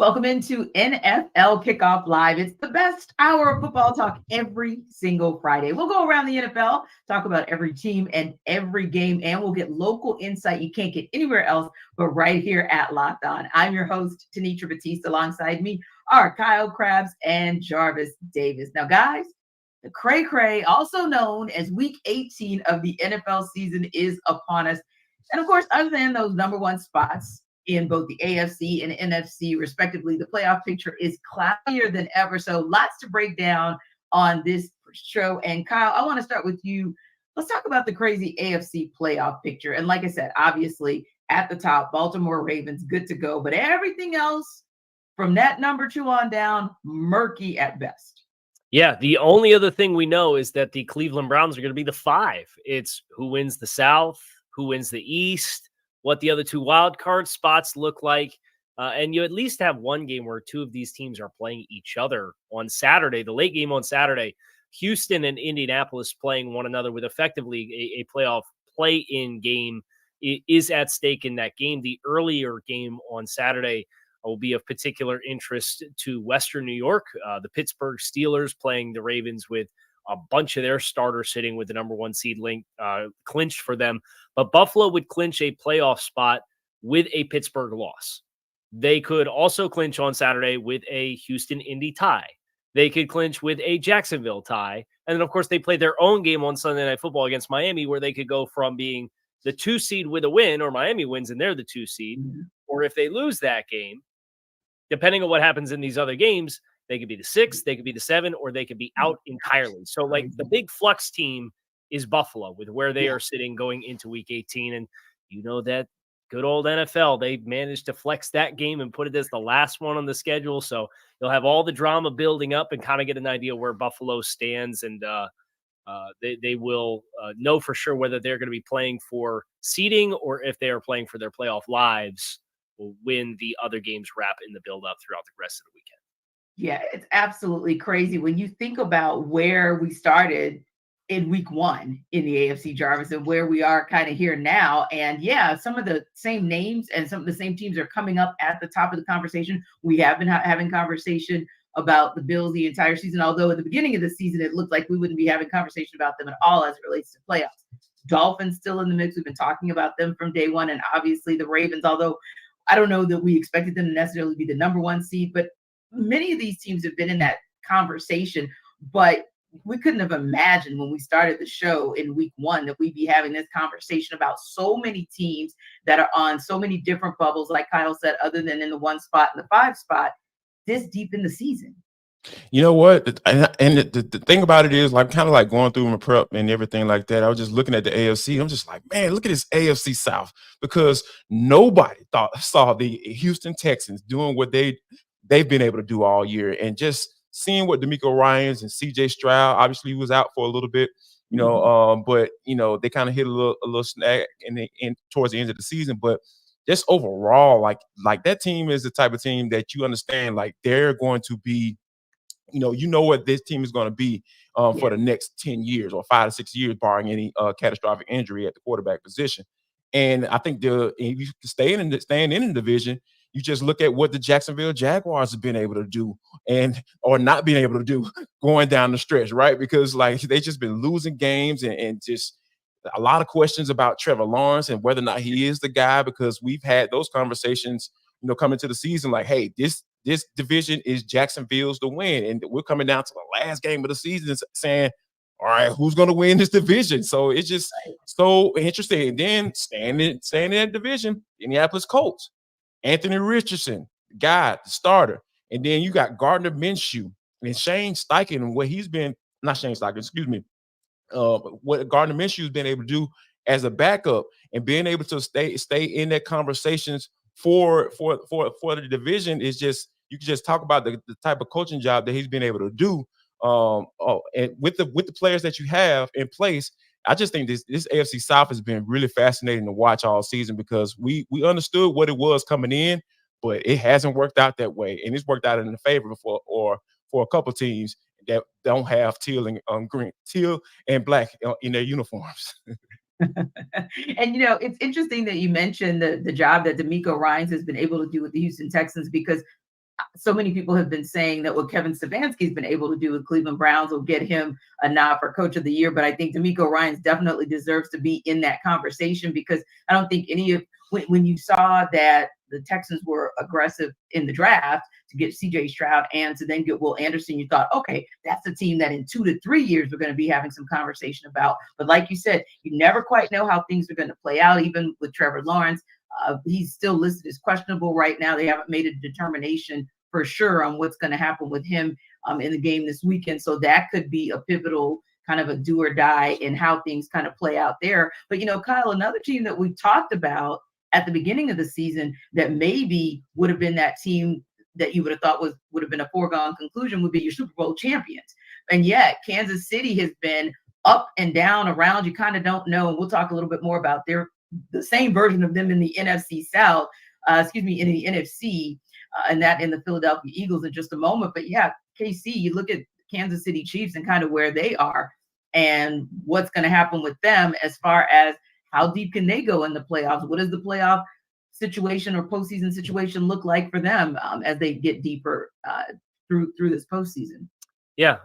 Welcome into NFL Kickoff Live. It's the best hour of football talk every single Friday. We'll go around the NFL, talk about every team and every game, and we'll get local insight you can't get anywhere else but right here at Locked On. I'm your host, Tanitra Batiste. Alongside me are Kyle Krabs and Jarvis Davis. Now, guys, the cray-cray, also known as Week 18 of the NFL season, is upon us. And of course, other than those number one spots in both the AFC and NFC, respectively, the playoff picture is cloudier than ever. So lots to break down on this show. And Kyle, I want to start with you. Let's talk about the crazy AFC playoff picture. And like I said, obviously at the top, Baltimore Ravens, good to go. But everything else from that number 2 on down, murky at best. Yeah, the only other thing we know is that the Cleveland Browns are going to be the 5. It's who wins the South, who wins the East, what the other 2 wild card spots look like. And you at least have one game where 2 of these teams are playing each other on Saturday, the late game on Saturday. Houston and Indianapolis playing one another with effectively a playoff play-in game is at stake in that game. The earlier game on Saturday will be of particular interest to Western New York. The Pittsburgh Steelers playing the Ravens with a bunch of their starters sitting with the number 1 seed clinched for them. But Buffalo would clinch a playoff spot with a Pittsburgh loss. They could also clinch on Saturday with a Houston-Indy tie. They could clinch with a Jacksonville tie. And then, of course, they play their own game on Sunday Night Football against Miami, where they could go from being the 2 seed with a win, or Miami wins and they're the 2 seed. Mm-hmm. Or if they lose that game, depending on what happens in these other games, they could be the 6, they could be the 7, or they could be out entirely. So, like, the big flux team is Buffalo with where they are sitting going into Week 18. And you know that good old NFL, they managed to flex that game and put it as the last one on the schedule. So you'll have all the drama building up and kind of get an idea where Buffalo stands. And they will know for sure whether they're going to be playing for seeding or if they are playing for their playoff lives when the other games wrap in the build-up throughout the rest of the weekend. Yeah, it's absolutely crazy when you think about where we started in Week 1 in the AFC, Jarvis, and where we are kind of here now. And yeah, some of the same names and some of the same teams are coming up at the top of the conversation. We have been having conversation about the Bills the entire season, although at the beginning of the season, it looked like we wouldn't be having conversation about them at all as it relates to playoffs. Dolphins still in the mix. We've been talking about them from day one. And obviously the Ravens, although I don't know that we expected them to necessarily be the number 1 seed, but many of these teams have been in that conversation, but we couldn't have imagined when we started the show in Week 1 that we'd be having this conversation about so many teams that are on so many different bubbles, like Kyle said, other than in the 1 spot and the 5 spot, this deep in the season. You know what? And the thing about it is, like, kind of like going through my prep and everything like that, I was just looking at the AFC. I'm just like, man, look at this AFC South, because nobody saw the Houston Texans doing what they've been able to do all year, and just seeing what D'Amico Ryans and C.J. Stroud, obviously he was out for a little bit, but they kind of hit a little snag in towards the end of the season. But just overall, like that team is the type of team that you understand, like they're going to be, what this team is going to be for the next 10 years or 5 to 6 years, barring any catastrophic injury at the quarterback position. And I think if you staying in the division, you just look at what the Jacksonville Jaguars have been able to do or not being able to do going down the stretch, right? Because like they've just been losing games and just a lot of questions about Trevor Lawrence and whether or not he is the guy, because we've had those conversations, coming to the season, like, hey, this division is Jacksonville's to win. And we're coming down to the last game of the season saying, all right, who's going to win this division? So it's just so interesting. And then staying in that division, Indianapolis Colts. Anthony Richardson, the starter. And then you got Gardner Minshew and Shane Steichen and what he's been, not Shane Steichen, excuse me, what Gardner Minshew has been able to do as a backup and being able to stay in that conversations for the division is just, you can just talk about the type of coaching job that he's been able to do. And with the players that you have in place, I just think this AFC South has been really fascinating to watch all season, because we understood what it was coming in, but it hasn't worked out that way, and it's worked out in the favor for a couple teams that don't have teal and black in their uniforms. And it's interesting that you mentioned the job that D'Amico Ryans has been able to do with the Houston Texans, because so many people have been saying that what Kevin Stefanski's been able to do with Cleveland Browns will get him a nod for Coach of the Year. But I think D'Amico Ryans definitely deserves to be in that conversation, because I don't think when you saw that the Texans were aggressive in the draft to get CJ Stroud and to then get Will Anderson, you thought, okay, that's a team that in 2 to 3 years we're going to be having some conversation about. But like you said, you never quite know how things are going to play out, even with Trevor Lawrence. He's still listed as questionable right now. They haven't made a determination for sure on what's going to happen with him in the game this weekend. So that could be a pivotal kind of a do or die in how things kind of play out there. But, Kyle, another team that we talked about at the beginning of the season that maybe would have been that team that you would have thought would have been a foregone conclusion would be your Super Bowl champions. And yet Kansas City has been up and down around. You kind of don't know. And we'll talk a little bit more about the same version of them in the NFC South, in the NFC, and that in the Philadelphia Eagles in just a moment. But yeah, KC, you look at Kansas City Chiefs and kind of where they are and what's going to happen with them as far as how deep can they go in the playoffs? What does the playoff situation or postseason situation look like for them as they get deeper through this postseason? Yeah,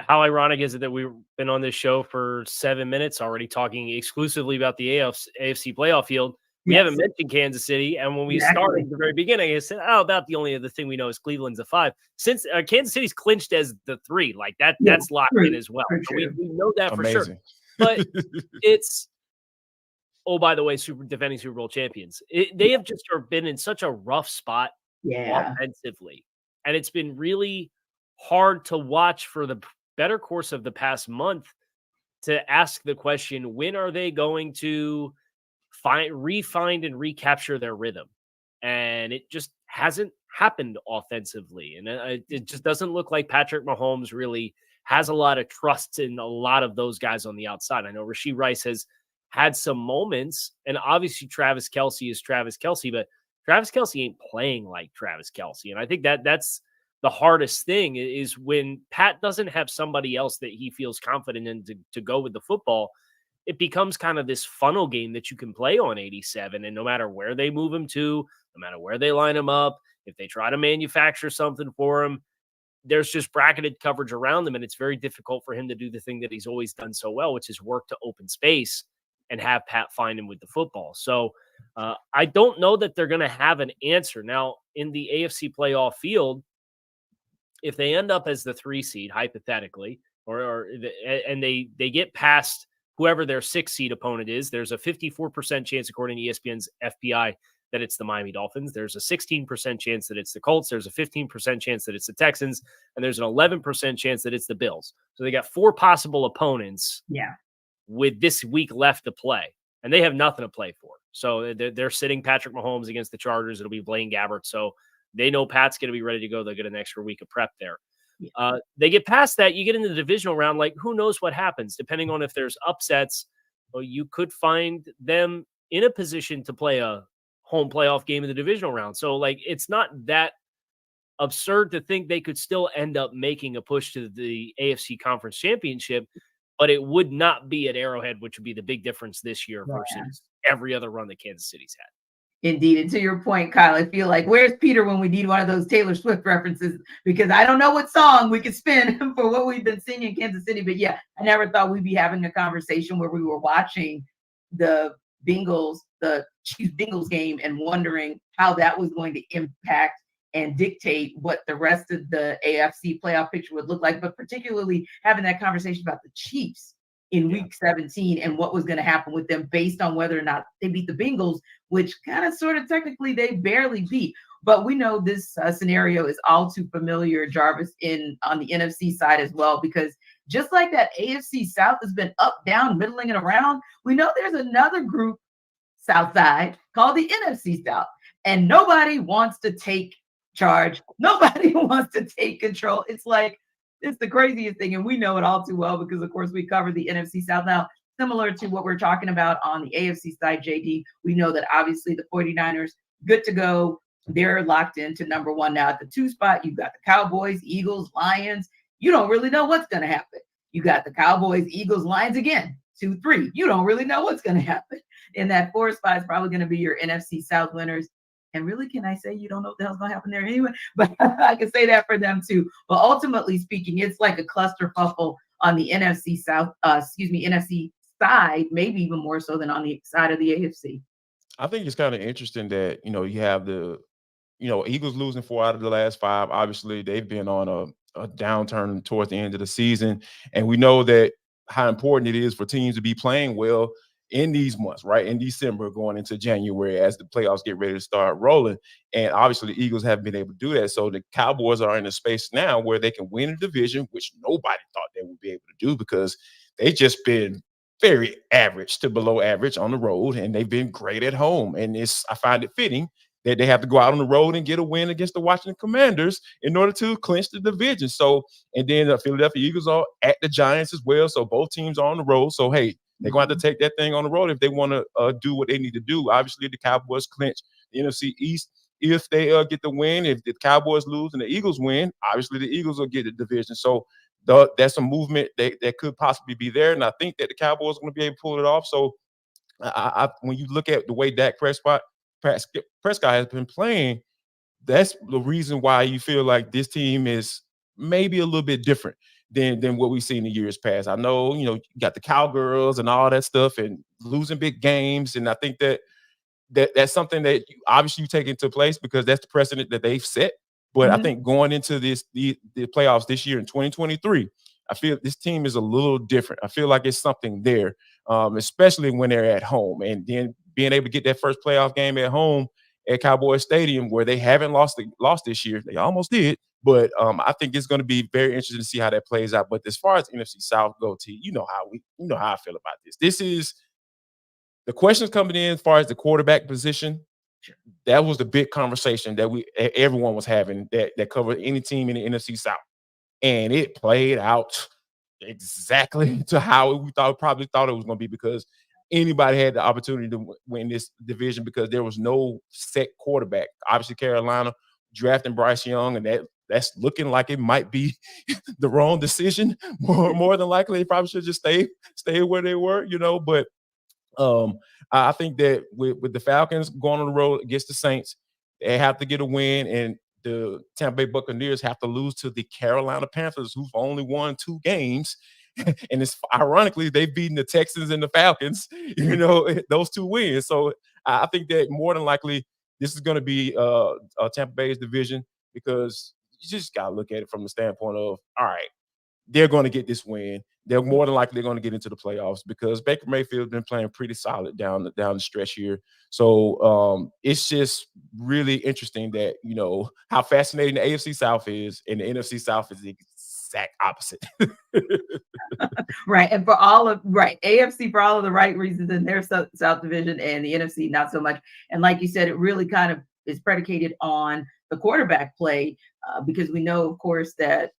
how ironic is it that we've been on this show for 7 minutes already talking exclusively about the AFC playoff field. We haven't mentioned Kansas City, and when we started at the very beginning, I said, about the only other thing we know is Cleveland's a 5. Since Kansas City's clinched as the 3, like that's locked in as well. So we know that for sure. But it's by the way, defending Super Bowl champions. They have just been in such a rough spot offensively. And it's been really hard to watch for the better course of the past month to ask the question, when are they going to refine and recapture their rhythm? And it just hasn't happened offensively. And it just doesn't look like Patrick Mahomes really has a lot of trust in a lot of those guys on the outside. I know Rashee Rice has had some moments, and obviously Travis Kelce is Travis Kelce, but Travis Kelce ain't playing like Travis Kelce. And I think that's the hardest thing, is when Pat doesn't have somebody else that he feels confident in to go with the football, it becomes kind of this funnel game that you can play on 87. And no matter where they move him to, no matter where they line him up, if they try to manufacture something for him, there's just bracketed coverage around him. And it's very difficult for him to do the thing that he's always done so well, which is work to open space and have Pat find him with the football. So I don't know that they're going to have an answer. Now, in the AFC playoff field, if they end up as the 3 seed, hypothetically, and they get past whoever their 6 seed opponent is, there's a 54% chance, according to ESPN's FPI, that it's the Miami Dolphins. There's a 16% chance that it's the Colts. There's a 15% chance that it's the Texans. And there's an 11% chance that it's the Bills. So they got 4 possible opponents. Yeah. With this week left to play, and they have nothing to play for. So they're sitting Patrick Mahomes against the Chargers. It'll be Blaine Gabbert. So they know Pat's going to be ready to go. They'll get an extra week of prep there. Yeah. They get past that. You get into the divisional round. Like, who knows what happens, depending on if there's upsets. Well, you could find them in a position to play a home playoff game in the divisional round. So like, it's not that absurd to think they could still end up making a push to the AFC Conference Championship. But it would not be at Arrowhead, which would be the big difference this year versus every other run that Kansas City's had. Indeed. And to your point, Kyle, I feel like, where's Peter when we need one of those Taylor Swift references? Because I don't know what song we could spin for what we've been seeing in Kansas City. But yeah, I never thought we'd be having a conversation where we were watching the Chiefs Bengals game and wondering how that was going to impact and dictate what the rest of the AFC playoff picture would look like, but particularly having that conversation about the Chiefs in week 17 and what was going to happen with them based on whether or not they beat the Bengals, which kind of sort of technically they barely beat. But we know this scenario is all too familiar, Jarvis, on the NFC side as well, because just like that AFC South has been up, down, middling, and around, we know there's another group South side called the NFC South, and nobody wants to take charge. Nobody wants to take control. It's the craziest thing. And we know it all too well because, of course, we cover the NFC South. Now, similar to what we're talking about on the AFC side, JD, we know that obviously the 49ers, good to go. They're locked into number 1 now. At the 2 spot, you've got the Cowboys, Eagles, Lions. You don't really know what's going to happen. You got the Cowboys, Eagles, Lions again, 2, 3. You don't really know what's going to happen. In that 4 spot is probably going to be your NFC South winners. And really, can I say you don't know what the hell's going to happen there anyway? But I can say that for them too. But ultimately speaking, it's like a clusterfuffle on the NFC South, NFC side, maybe even more so than on the side of the AFC. I think it's kind of interesting that, you have Eagles losing 4 out of the last 5. Obviously, they've been on a downturn towards the end of the season. And we know that how important it is for teams to be playing well in these months, right? In December, going into January as the playoffs get ready to start rolling. And obviously, the Eagles haven't been able to do that. So the Cowboys are in a space now where they can win a division, which nobody thought they would be able to do because they just been very average to below average on the road, and they've been great at home. And I find it fitting that they have to go out on the road and get a win against the Washington Commanders in order to clinch the division. So, and then the Philadelphia Eagles are at the Giants as well. So both teams are on the road. So, hey, they're going to have to take that thing on the road if they want to do what they need to do. Obviously, the Cowboys clinch the NFC East if they get the win. If the Cowboys lose and the Eagles win, obviously the Eagles will get the division. So that's a movement that could possibly be there. And I think that the Cowboys are going to be able to pull it off. So when you look at the way Dak Prescott has been playing, that's the reason why you feel like this team is maybe a little bit different than what we've seen in years past. I know, you got the Cowgirls and all that stuff and losing big games. And I think that's something that obviously you take into place because that's the precedent that they've set. But I think going into the playoffs this year in 2023, I feel this team is a little different. I feel like it's something there, especially when they're at home. And then being able to get that first playoff game at home at Cowboys Stadium where they haven't lost this year. They almost did. But I think it's going to be very interesting to see how that plays out. But as far as NFC South go, T, you know how I feel about this. This is the questions coming in as far as the quarterback position. That was the big conversation that everyone was having that covered any team in the NFC South. And it played out exactly to how we probably thought it was going to be because anybody had the opportunity to win this division because there was no set quarterback. Obviously, Carolina drafting Bryce Young, and that's looking like it might be the wrong decision. More than likely, they probably should just stay where they were, But I think that with the Falcons going on the road against the Saints, they have to get a win, and the Tampa Bay Buccaneers have to lose to the Carolina Panthers, who've only won 2 games. And it's ironically, they've beaten the Texans and the Falcons, those 2 wins. So I think that more than likely, this is going to be Tampa Bay's division because you just got to look at it from the standpoint of, all right, they're going to get this win. They're more than likely going to get into the playoffs because Baker Mayfield's been playing pretty solid down the stretch here. So it's just really interesting that, how fascinating the AFC South is and the NFC South is the exact opposite. Right. And AFC for all of the right reasons in their South division and the NFC not so much. And like you said, it really kind of is predicated on the quarterback play because we know, of course, that,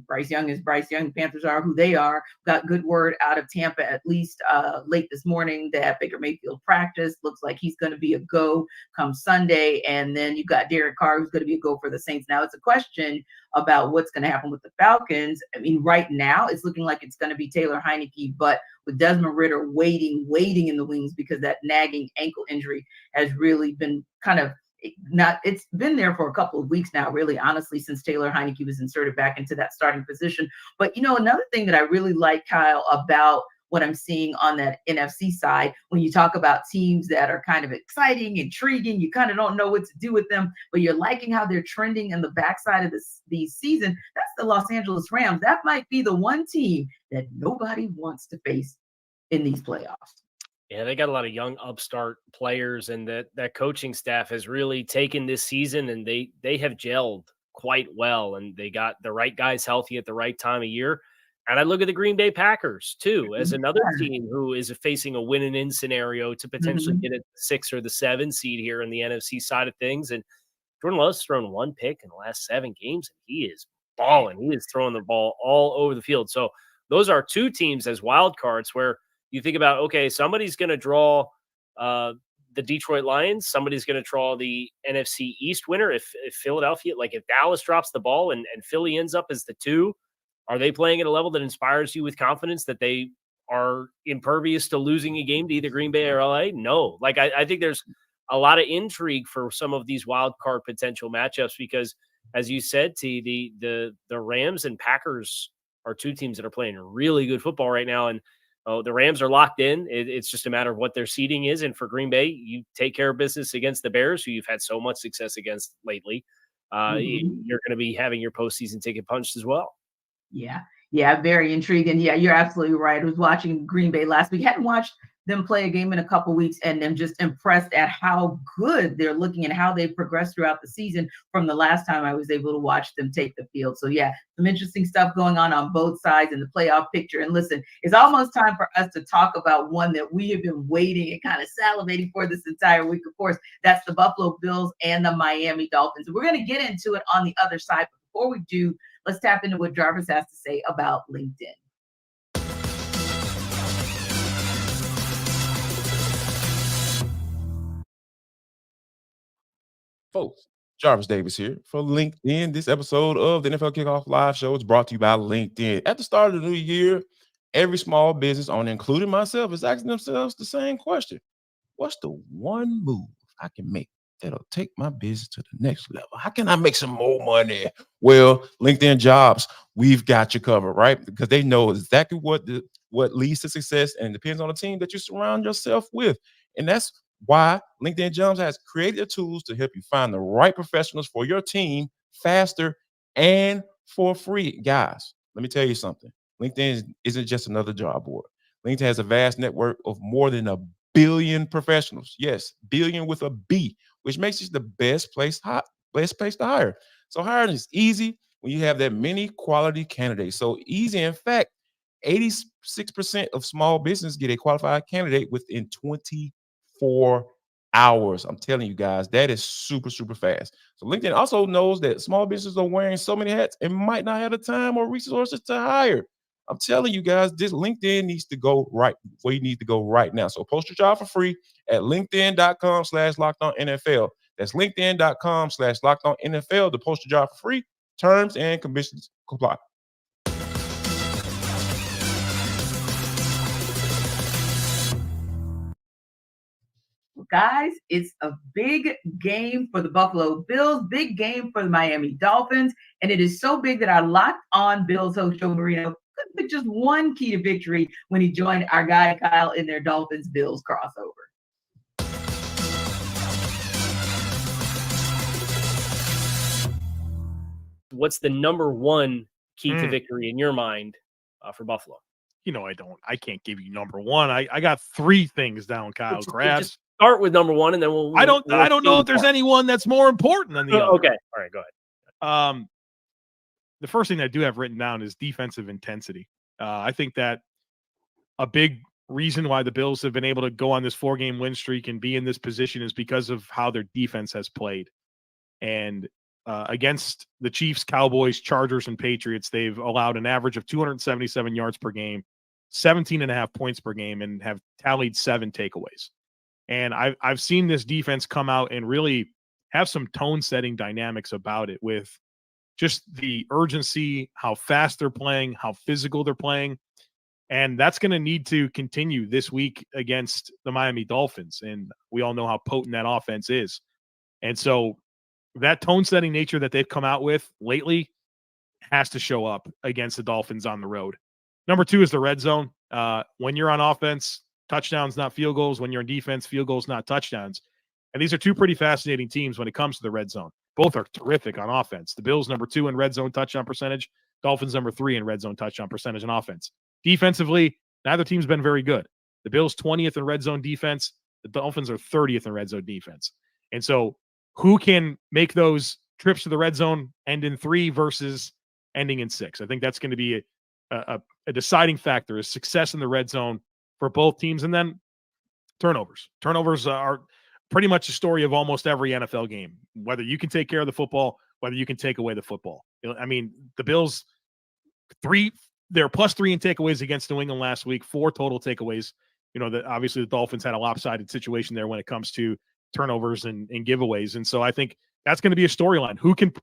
Bryce Young is Bryce Young. The Panthers are who they are. Got good word out of Tampa, at least late this morning, that Baker Mayfield practiced. Looks like he's going to be a go come Sunday. And then you got Derek Carr, who's going to be a go for the Saints. Now it's a question about what's going to happen with the Falcons. Right now it's looking like it's going to be Taylor Heineke, but with Desmond Ridder waiting in the wings because that nagging ankle injury has really been it's been there for a couple of weeks now, really, honestly, since Taylor Heineke was inserted back into that starting position. But, another thing that I really like, Kyle, about what I'm seeing on that NFC side, when you talk about teams that are kind of exciting, intriguing, you kind of don't know what to do with them, but you're liking how they're trending in the backside of the season. That's the Los Angeles Rams. That might be the one team that nobody wants to face in these playoffs. Yeah, they got a lot of young upstart players, and that coaching staff has really taken this season, and they have gelled quite well, and they got the right guys healthy at the right time of year. And I look at the Green Bay Packers, too, as another team who is facing a win-and-in scenario to potentially get a 6 or the 7 seed here in the NFC side of things. And Jordan Love's thrown 1 pick in the last 7 games, and he is balling. He is throwing the ball all over the field. So those are 2 teams as wild cards where you think about, okay, somebody's going to draw the Detroit Lions. Somebody's going to draw the NFC East winner. If Philadelphia, if Dallas drops the ball and Philly ends up as the 2, are they playing at a level that inspires you with confidence that they are impervious to losing a game to either Green Bay or LA? No. I think there's a lot of intrigue for some of these wild card potential matchups because, as you said, T, the Rams and Packers are two teams that are playing really good football right now, and the Rams are locked in. It's just a matter of what their seeding is, and for Green Bay, you take care of business against the Bears, who you've had so much success against lately. You're going to be having your postseason ticket punched as well. Yeah, very intriguing. Yeah, you're absolutely right. I was watching Green Bay last week. Hadn't watched them play a game in a couple weeks, and I'm just impressed at how good they're looking and how they've progressed throughout the season from the last time I was able to watch them take the field. So yeah, some interesting stuff going on both sides in the playoff picture. And listen, it's almost time for us to talk about one that we have been waiting and kind of salivating for this entire week. Of course, that's the Buffalo Bills and the Miami Dolphins. We're going to get into it on the other side. But before we do, let's tap into what Jarvis has to say about LinkedIn. Folks, Jarvis Davis here for LinkedIn. This episode of the NFL Kickoff Live Show is brought to you by LinkedIn. At the start of the new year, every small business owner, including myself, is asking themselves the same question. What's the one move I can make that'll take my business to the next level? How can I make some more money? Well, LinkedIn Jobs, we've got you covered, right? Because they know exactly what leads to success, and it depends on the team that you surround yourself with. And that's why LinkedIn Jobs has created the tools to help you find the right professionals for your team faster and for free. Guys, let me tell you something. LinkedIn isn't just another job board. LinkedIn has a vast network of more than 1 billion professionals. Yes, billion with a B, which makes it the best place to hire. So hiring is easy when you have that many quality candidates. So easy, in fact, 86% of small business get a qualified candidate within 24 hours. I'm telling you guys, that is super, super fast. So LinkedIn also knows that small businesses are wearing so many hats and might not have the time or resources to hire. I'm telling you guys, this LinkedIn needs to go right where you need to go right now. So post your job for free at linkedin.com/lockedonnfl. That's linkedin.com/lockedonnfl to post your job for free. Terms and conditions apply. Guys, it's a big game for the Buffalo Bills, big game for the Miami Dolphins, and it is so big that our Locked On Bills host Joe Marino couldn't pick just one key to victory when he joined our guy Kyle in their Dolphins-Bills crossover. What's the number one key to victory in your mind for Buffalo? I can't give you number one. I got three things down, Kyle Grass. Start with number one, and then we'll. I don't know if there's anyone that's more important than the other. Okay, all right, go ahead. The first thing I do have written down is defensive intensity. I think that a big reason why the Bills have been able to go on this 4-game win streak and be in this position is because of how their defense has played. And against the Chiefs, Cowboys, Chargers, and Patriots, they've allowed an average of 277 yards per game, 17.5 points per game, and have tallied 7 takeaways. And I've seen this defense come out and really have some tone-setting dynamics about it with just the urgency, how fast they're playing, how physical they're playing. And that's going to need to continue this week against the Miami Dolphins. And we all know how potent that offense is. And so that tone-setting nature that they've come out with lately has to show up against the Dolphins on the road. Number 2 is the red zone. When you're on offense, touchdowns, not field goals. When you're on defense, field goals, not touchdowns. And these are two pretty fascinating teams when it comes to the red zone. Both are terrific on offense. The Bills, number 2 in red zone touchdown percentage. Dolphins, number 3 in red zone touchdown percentage on offense. Defensively, neither team's been very good. The Bills, 20th in red zone defense. The Dolphins are 30th in red zone defense. And so who can make those trips to the red zone end in 3 versus ending in 6? I think that's going to be a deciding factor is success in the red zone for both teams. And then turnovers. Turnovers are pretty much the story of almost every NFL game, whether you can take care of the football, whether you can take away the football. I mean, the Bills, they're +3 in takeaways against New England last week, 4 total takeaways. Obviously the Dolphins had a lopsided situation there when it comes to turnovers and giveaways. And so I think that's going to be a storyline. Who can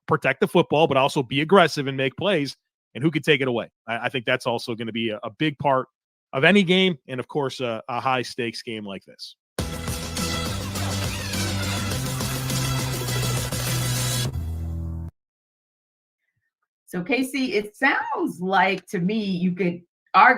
protect the football, but also be aggressive and make plays, and who can take it away. I think that's also going to be a big part of any game, and of course, a high stakes game like this. So, Casey, it sounds like to me you could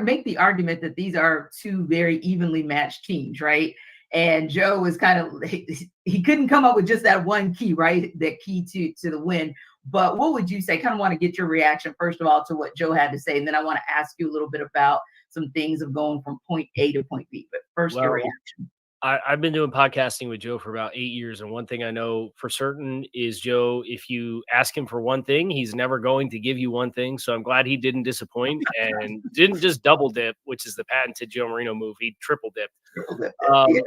make the argument that these are two very evenly matched teams, right? And Joe is kind of he couldn't come up with just that one key, right? That key to the win. But what would you say? Kind of want to get your reaction first of all to what Joe had to say, and then I want to ask you a little bit about some things of going from point A to point B. But first, your reaction. I've been doing podcasting with Joe for about 8 years, and one thing I know for certain is Joe, if you ask him for one thing, he's never going to give you one thing. So I'm glad he didn't disappoint and didn't just double dip, which is the patented Joe Marino move. He triple dipped. Yeah.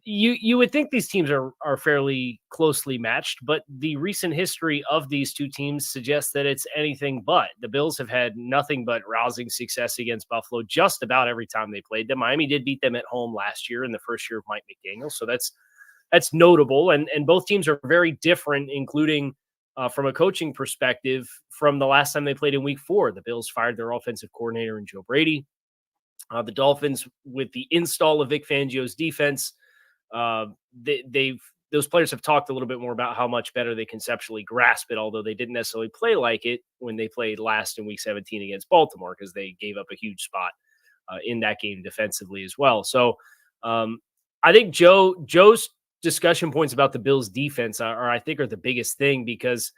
You would think these teams are fairly closely matched, but the recent history of these two teams suggests that it's anything but. The Bills have had nothing but rousing success against Buffalo just about every time they played them. Miami did beat them at home last year in the first year of Mike McDaniel, so that's notable. And both teams are very different, including from a coaching perspective from the last time they played in Week 4. The Bills fired their offensive coordinator in Joe Brady. The Dolphins, with the install of Vic Fangio's defense, those players have talked a little bit more about how much better they conceptually grasp it, although they didn't necessarily play like it when they played last in Week 17 against Baltimore, because they gave up a huge spot in that game defensively as well. So I think Joe's discussion points about the Bills defense are the biggest thing, because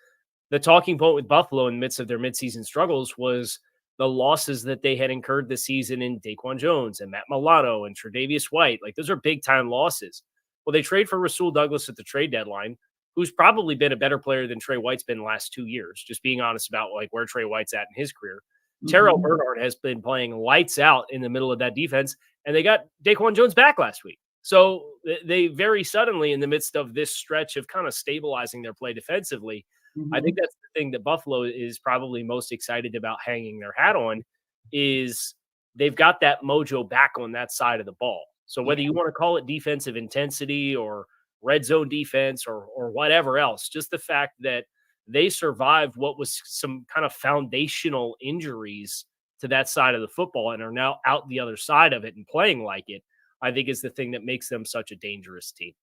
the talking point with Buffalo in the midst of their midseason struggles was the losses that they had incurred this season in Daquan Jones and Matt Milano and Tre'Davious White. Like, those are big time losses. Well, they trade for Rasul Douglas at the trade deadline, who's probably been a better player than Trey White's been the last 2 years, just being honest about like where Trey White's at in his career. Mm-hmm. Terrell Bernard has been playing lights out in the middle of that defense, and they got Daquan Jones back last week. So they very suddenly, in the midst of this stretch of kind of stabilizing their play defensively, I think that's the thing that Buffalo is probably most excited about hanging their hat on, is they've got that mojo back on that side of the ball. So whether you want to call it defensive intensity or red zone defense or whatever else, just the fact that they survived what was some kind of foundational injuries to that side of the football and are now out the other side of it and playing like it, I think is the thing that makes them such a dangerous team.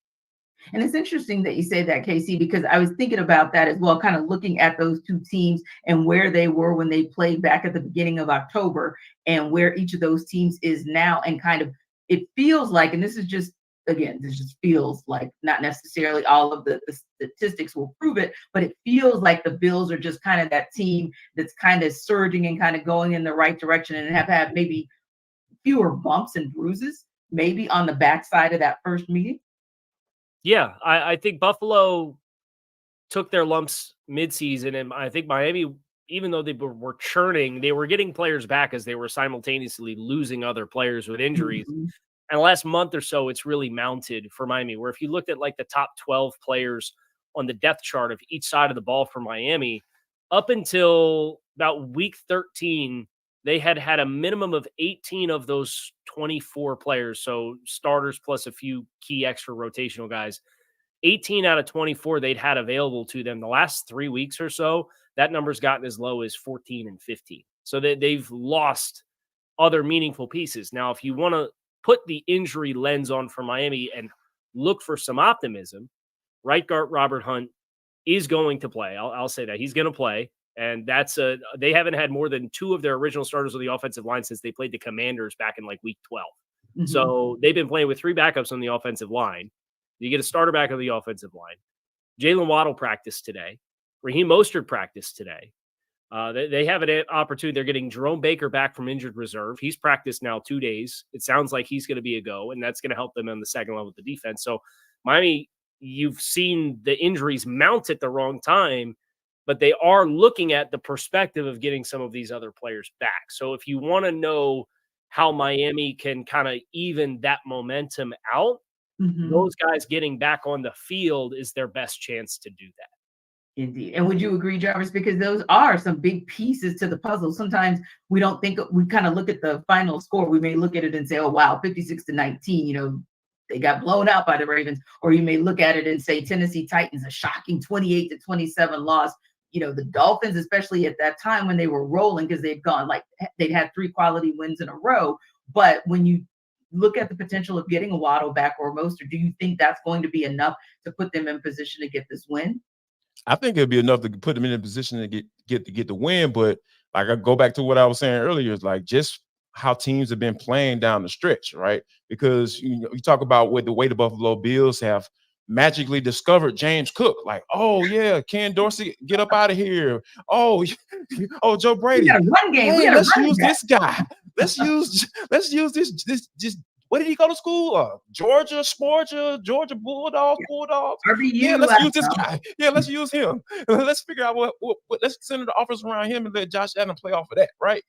And it's interesting that you say that, Casey, because I was thinking about that as well, kind of looking at those two teams and where they were when they played back at the beginning of October and where each of those teams is now. And kind of, it feels like, and this is just, again, this just feels like, not necessarily all of the statistics will prove it, but it feels like the Bills are just kind of that team that's kind of surging and kind of going in the right direction and have had maybe fewer bumps and bruises, maybe on the backside of that first meeting. Yeah, I think Buffalo took their lumps midseason, and I think Miami, even though they were churning, they were getting players back as they were simultaneously losing other players with injuries. Mm-hmm. And the last month or so, it's really mounted for Miami, where if you looked at like the top 12 players on the depth chart of each side of the ball for Miami, up until about week 13, they had a minimum of 18 of those 24 players, so starters plus a few key extra rotational guys. 18 out of 24 they'd had available to them. The last 3 weeks or so, that number's gotten as low as 14 and 15. So they've lost other meaningful pieces. Now, if you want to put the injury lens on for Miami and look for some optimism, right guard Robert Hunt is going to play. I'll say that. He's going to play. And they haven't had more than 2 of their original starters on the offensive line since they played the Commanders back in like week 12. Mm-hmm. So they've been playing with 3 backups on the offensive line. You get a starter back on the offensive line. Jalen Waddle practiced today. Raheem Mostert practiced today. They have an opportunity. They're getting Jerome Baker back from injured reserve. He's practiced now 2 days. It sounds like he's going to be a go, and that's going to help them on the second level of the defense. So Miami, you've seen the injuries mount at the wrong time, but they are looking at the perspective of getting some of these other players back. So if you want to know how Miami can kind of even that momentum out, those guys getting back on the field is their best chance to do that. Indeed. And would you agree, Jarvis? Because those are some big pieces to the puzzle. Sometimes we don't think, we kind of look at the final score. We may look at it and say, oh, wow, 56-19, they got blown out by the Ravens. Or you may look at it and say, Tennessee Titans, a shocking 28-27 loss. The Dolphins, especially at that time when they were rolling, because they'd had 3 quality wins in a row. But when you look at the potential of getting a Waddle back or Mostert, do you think that's going to be enough to put them in position to get this win? I think it'll be enough to put them in a position to get the win. But like I go back to what I was saying earlier, is like just how teams have been playing down the stretch, right? Because you talk about the way the Buffalo Bills have magically discovered James Cook. Like, oh yeah, Ken Dorsey, get up out of here. Oh, oh Joe Brady. We got a run game. Hey, let's use this guy. Let's use this. What did he go to school? Georgia Bulldogs. RBU, Yeah, let's use this guy. Yeah, let's use him. Let's figure out what let's center the offense around him and let Josh Allen play off of that, right?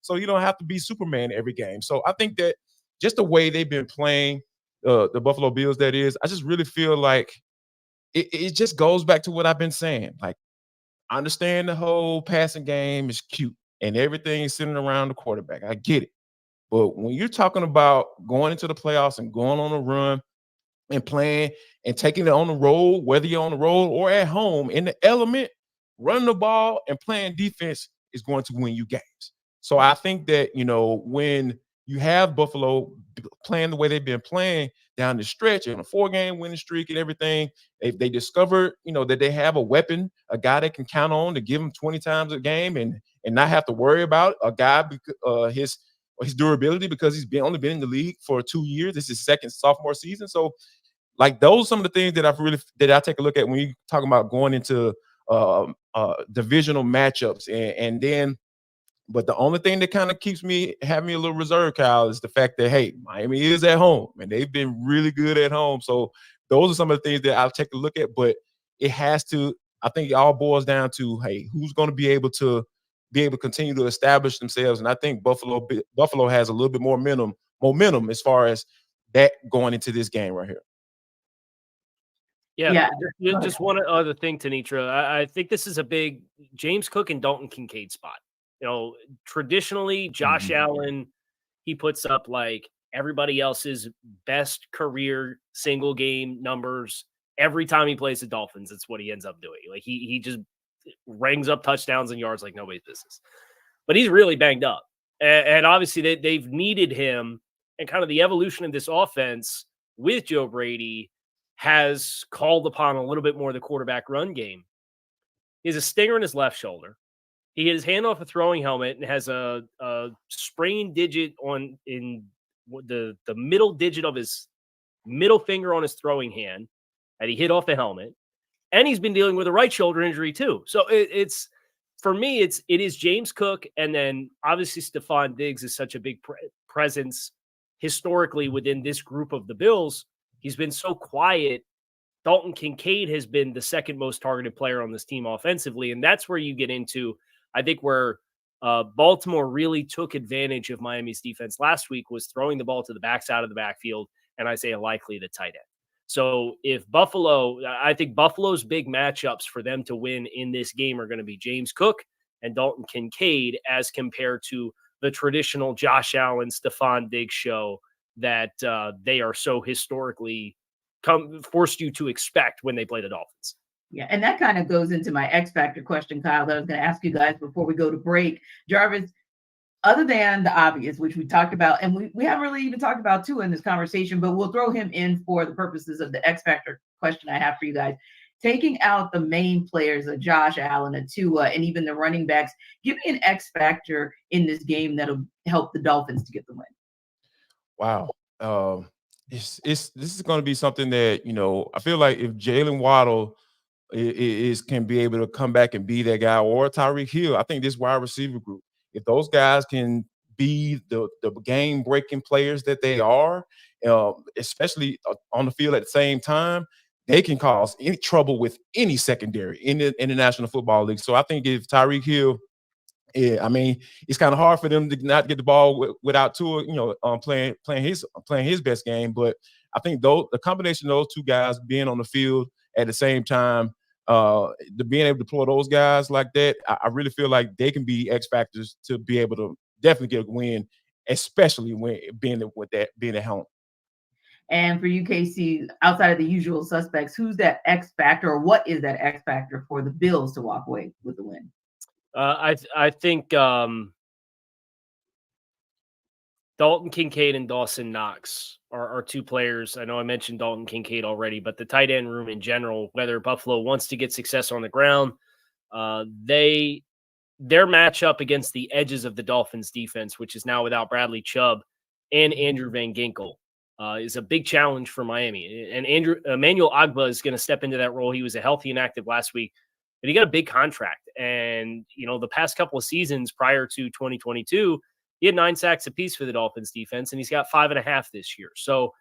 So you don't have to be Superman every game. So I think that just the way they've been playing the Buffalo Bills, that is, I just really feel like it just goes back to what I've been saying. Like, I understand the whole passing game is cute and everything is centered around the quarterback. I get it. But when you're talking about going into the playoffs and going on a run and playing and taking it on the road, whether you're on the road or at home, in the element, running the ball and playing defense is going to win you games. So I think that, when you have Buffalo playing the way they've been playing down the stretch in a 4-game winning streak and everything, they discovered, that they have a weapon, a guy they can count on to give them 20 times a game and not have to worry about a guy his durability, because he's only been in the league for 2 years. This is his second sophomore season. So, like, those are some of the things that I take a look at when you talking about going into divisional matchups, and then. But the only thing that kind of having me a little reserved, Kyle, is the fact that, hey, Miami is at home and they've been really good at home. So those are some of the things that I'll take a look at. But I think it all boils down to, hey, who's going to be able to continue to establish themselves. And I think Buffalo has a little bit more momentum as far as that going into this game right here. Yeah. Just one other thing, Tanitra. I think this is a big James Cook and Dalton Kincaid spot. Traditionally, Josh Allen, he puts up like everybody else's best career single game numbers every time he plays the Dolphins. It's what he ends up doing. Like he just rings up touchdowns and yards like nobody's business. But he's really banged up. And obviously they've needed him, and kind of the evolution of this offense with Joe Brady has called upon a little bit more of the quarterback run game. He has a stinger in his left shoulder. He hit his hand off a throwing helmet and has a sprained digit in the middle digit of his middle finger on his throwing hand that he hit off the helmet. And he's been dealing with a right shoulder injury too. So it's for me, it is James Cook, and then obviously Stephon Diggs is such a big presence historically within this group of the Bills. He's been so quiet. Dalton Kincaid has been the second most targeted player on this team offensively, and that's where you get into, I think, where Baltimore really took advantage of Miami's defense last week was throwing the ball to the backside of the backfield, and Isaiah Likely the tight end. So I think Buffalo's big matchups for them to win in this game are going to be James Cook and Dalton Kincaid, as compared to the traditional Josh Allen, Stephon Diggs show that they are so historically forced you to expect when they play the Dolphins. Yeah, and that kind of goes into my X Factor question, Kyle, that I was going to ask you guys before we go to break. Jarvis, other than the obvious, which we talked about, and we haven't really even talked about too in this conversation, but we'll throw him in for the purposes of the X Factor question I have for you guys. Taking out the main players of Josh Allen, a Tua, and even the running backs, give me an X Factor in this game that'll help the Dolphins to get the win. Wow. This is going to be something that, I feel like if Jalen Waddle can be able to come back and be that guy, or Tyreek Hill, I think this wide receiver group, if those guys can be the game-breaking players that they are, especially on the field at the same time, they can cause any trouble with any secondary in the National Football League. So I think if Tyreek Hill, it's kind of hard for them to not get the ball without Tua, playing his best game. But I think the combination of those two guys being on the field at the same time, being able to deploy those guys like that, I really feel like they can be X factors to be able to definitely get a win, especially when being at home. And for you, KC, outside of the usual suspects, who's that X factor, or what is that X factor for the Bills to walk away with the win? I think Dalton Kincaid and Dawson Knox are two players. I know I mentioned Dalton Kincaid already, but the tight end room in general, whether Buffalo wants to get success on the ground, their matchup against the edges of the Dolphins defense, which is now without Bradley Chubb and Andrew Van Ginkel, is a big challenge for Miami. And Emmanuel Ogbah is going to step into that role. He was a healthy and active last week, but he got a big contract. And, the past couple of seasons prior to 2022, he had 9 sacks apiece for the Dolphins defense, and he's got 5.5 this year. So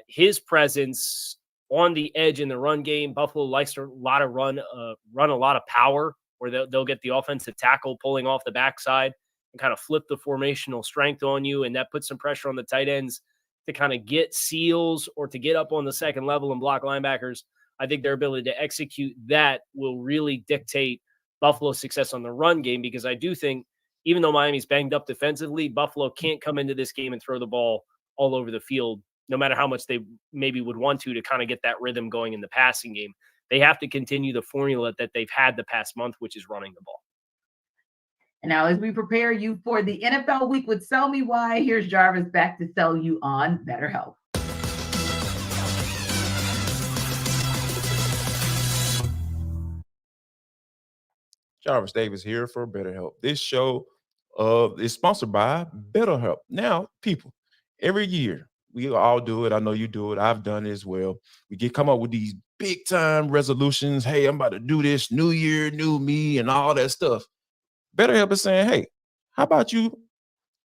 his presence on the edge in the run game, Buffalo likes to run a lot of power, where they'll get the offensive tackle pulling off the backside and kind of flip the formational strength on you. And that puts some pressure on the tight ends to kind of get seals or to get up on the second level and block linebackers. I think their ability to execute that will really dictate Buffalo's success on the run game, because I do think even though Miami's banged up defensively, Buffalo can't come into this game and throw the ball all over the field, no matter how much they maybe would want to kind of get that rhythm going in the passing game. They have to continue the formula that they've had the past month, which is running the ball. And now, as we prepare you for the NFL week with Sell Me Why, here's Jarvis back to sell you on BetterHelp. Jarvis Davis here for BetterHelp. This show is sponsored by BetterHelp. Now, people, every year we all do it. I know you do it. I've done it as well. We come up with these big time resolutions. Hey, I'm about to do this, new year, new me, and all that stuff. BetterHelp is saying, hey, how about you,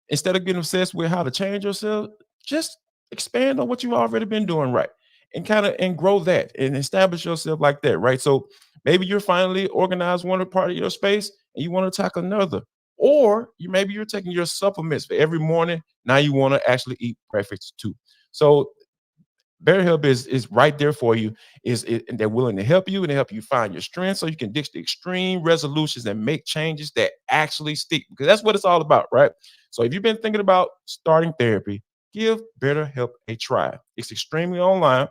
instead of getting obsessed with how to change yourself, just expand on what you've already been doing right and grow that and establish yourself like that, right? So maybe you're finally organized one part of your space and you want to tackle another. Or maybe you're taking your supplements for every morning. Now you want to actually eat breakfast too. So BetterHelp is right there for you. And they're willing to help you and help you find your strength so you can ditch the extreme resolutions and make changes that actually stick, because that's what it's all about, right? So if you've been thinking about starting therapy, give BetterHelp a try. It's entirely online,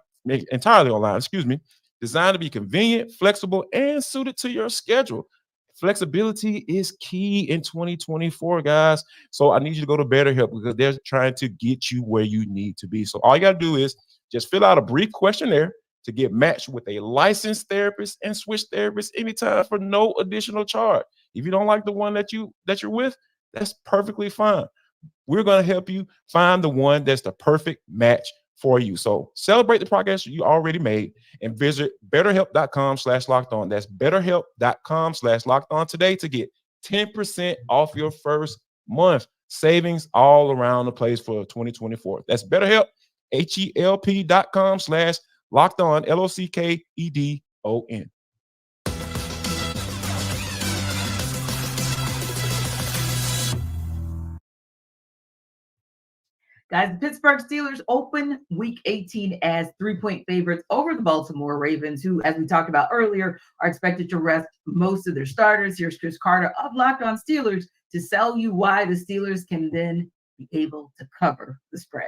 designed to be convenient, flexible, and suited to your schedule. Flexibility is key in 2024, guys. So I need you to go to BetterHelp because they're trying to get you where you need to be. So all you got to do is just fill out a brief questionnaire to get matched with a licensed therapist and switch therapists anytime for no additional charge. If you don't like the one that you're with, that's perfectly fine. We're going to help you find the one that's the perfect match for you. So celebrate the progress you already made and visit betterhelp.com/lockedon. That's betterhelp.com/lockedon today to get 10% off your first month. Savings all around the place for 2024. That's BetterHelp, HELP.com/lockedon, LOCKEDON. Guys, the Pittsburgh Steelers open week 18 as 3-point favorites over the Baltimore Ravens, who, as we talked about earlier, are expected to rest most of their starters. Here's Chris Carter of Locked On Steelers to sell you why the Steelers can then be able to cover the spread.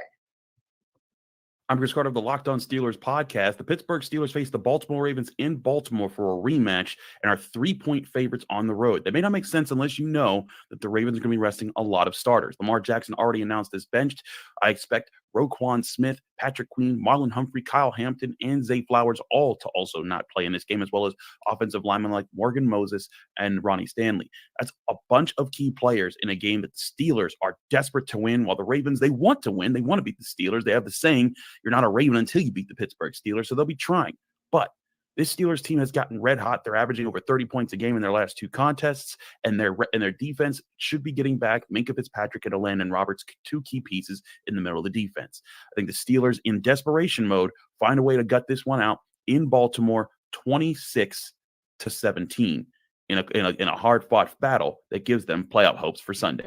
I'm Chris Carter of the Locked On Steelers podcast. The Pittsburgh Steelers face the Baltimore Ravens in Baltimore for a rematch and are 3-point favorites on the road. That may not make sense unless you know that the Ravens are going to be resting a lot of starters. Lamar Jackson already announced this benched. I expect Roquan Smith, Patrick Queen, Marlon Humphrey, Kyle Hampton, and Zay Flowers all to also not play in this game, as well as offensive linemen like Morgan Moses and Ronnie Stanley. That's a bunch of key players in a game that the Steelers are desperate to win, while the Ravens, they want to win. They want to beat the Steelers. They have the saying, you're not a Raven until you beat the Pittsburgh Steelers, so they'll be trying. But this Steelers team has gotten red hot. They're averaging over 30 points a game in their last 2 contests, and their defense should be getting back Minkah Fitzpatrick and Elandon Roberts, 2 key pieces in the middle of the defense. I think the Steelers, in desperation mode, find a way to gut this one out in Baltimore, 26-17, in a hard-fought battle that gives them playoff hopes for Sunday.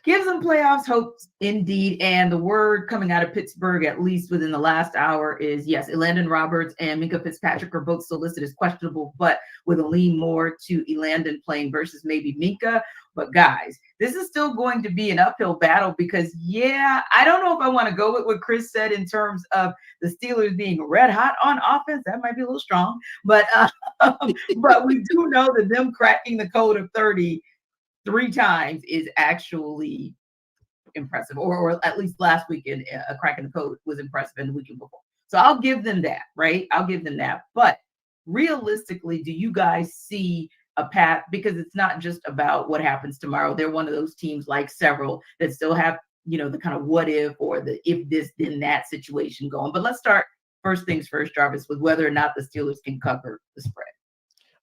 Gives them playoffs hopes indeed. And the word coming out of Pittsburgh, at least within the last hour, is yes, Elandon Roberts and Minkah Fitzpatrick are both still listed as questionable, but with a lean more to Elandon playing versus maybe Minkah. But guys, this is still going to be an uphill battle because, I don't know if I want to go with what Chris said in terms of the Steelers being red hot on offense. That might be a little strong, but we do know that them cracking the code of 30 3 times is actually impressive, or at least last weekend, a crack in the code was impressive, and the weekend before. So I'll give them that, right? I'll give them that. But realistically, do you guys see a path? Because it's not just about what happens tomorrow. They're one of those teams, like several, that still have, the kind of what if, or the if this, then that situation going. But let's start first things first, Jarvis, with whether or not the Steelers can cover the spread.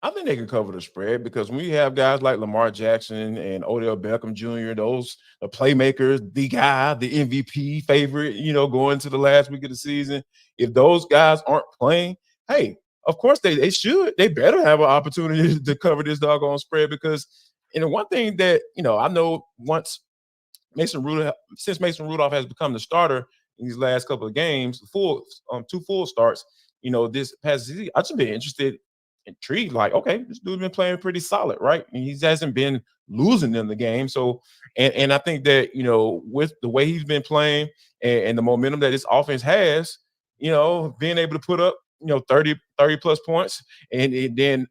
I think they can cover the spread because when you have guys like Lamar Jackson and Odell Beckham Jr., those the playmakers, the guy, the MVP favorite, going to the last week of the season, if those guys aren't playing, hey, of course they should. They better have an opportunity to cover this doggone spread because, one thing that, I know since Mason Rudolph has become the starter in these last couple of games, two full starts, this past season, I've just been intrigued, like, okay, this dude's been playing pretty solid, right? And he hasn't been losing in the game. So, and I think that, with the way he's been playing and the momentum that his offense has, being able to put up, 30 plus points. And then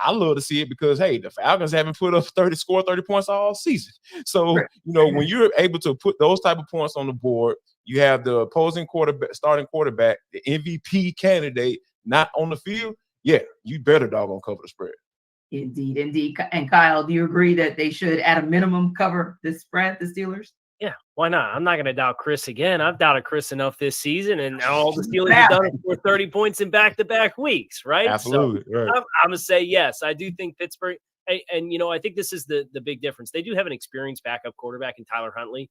I love to see it because, hey, the Falcons haven't scored 30 points all season. So, when you're able to put those type of points on the board, you have the opposing starting quarterback, the MVP candidate, not on the field. Yeah, you better doggone cover the spread. Indeed. And Kyle, do you agree that they should, at a minimum, cover the spread, the Steelers? Yeah, why not? I'm not going to doubt Chris again. I've doubted Chris enough this season, and now all the Steelers have done it for 30 points in back-to-back weeks, right? Absolutely. So right. I'm going to say yes. I do think Pittsburgh, and I think this is the big difference. They do have an experienced backup quarterback in Tyler Huntley,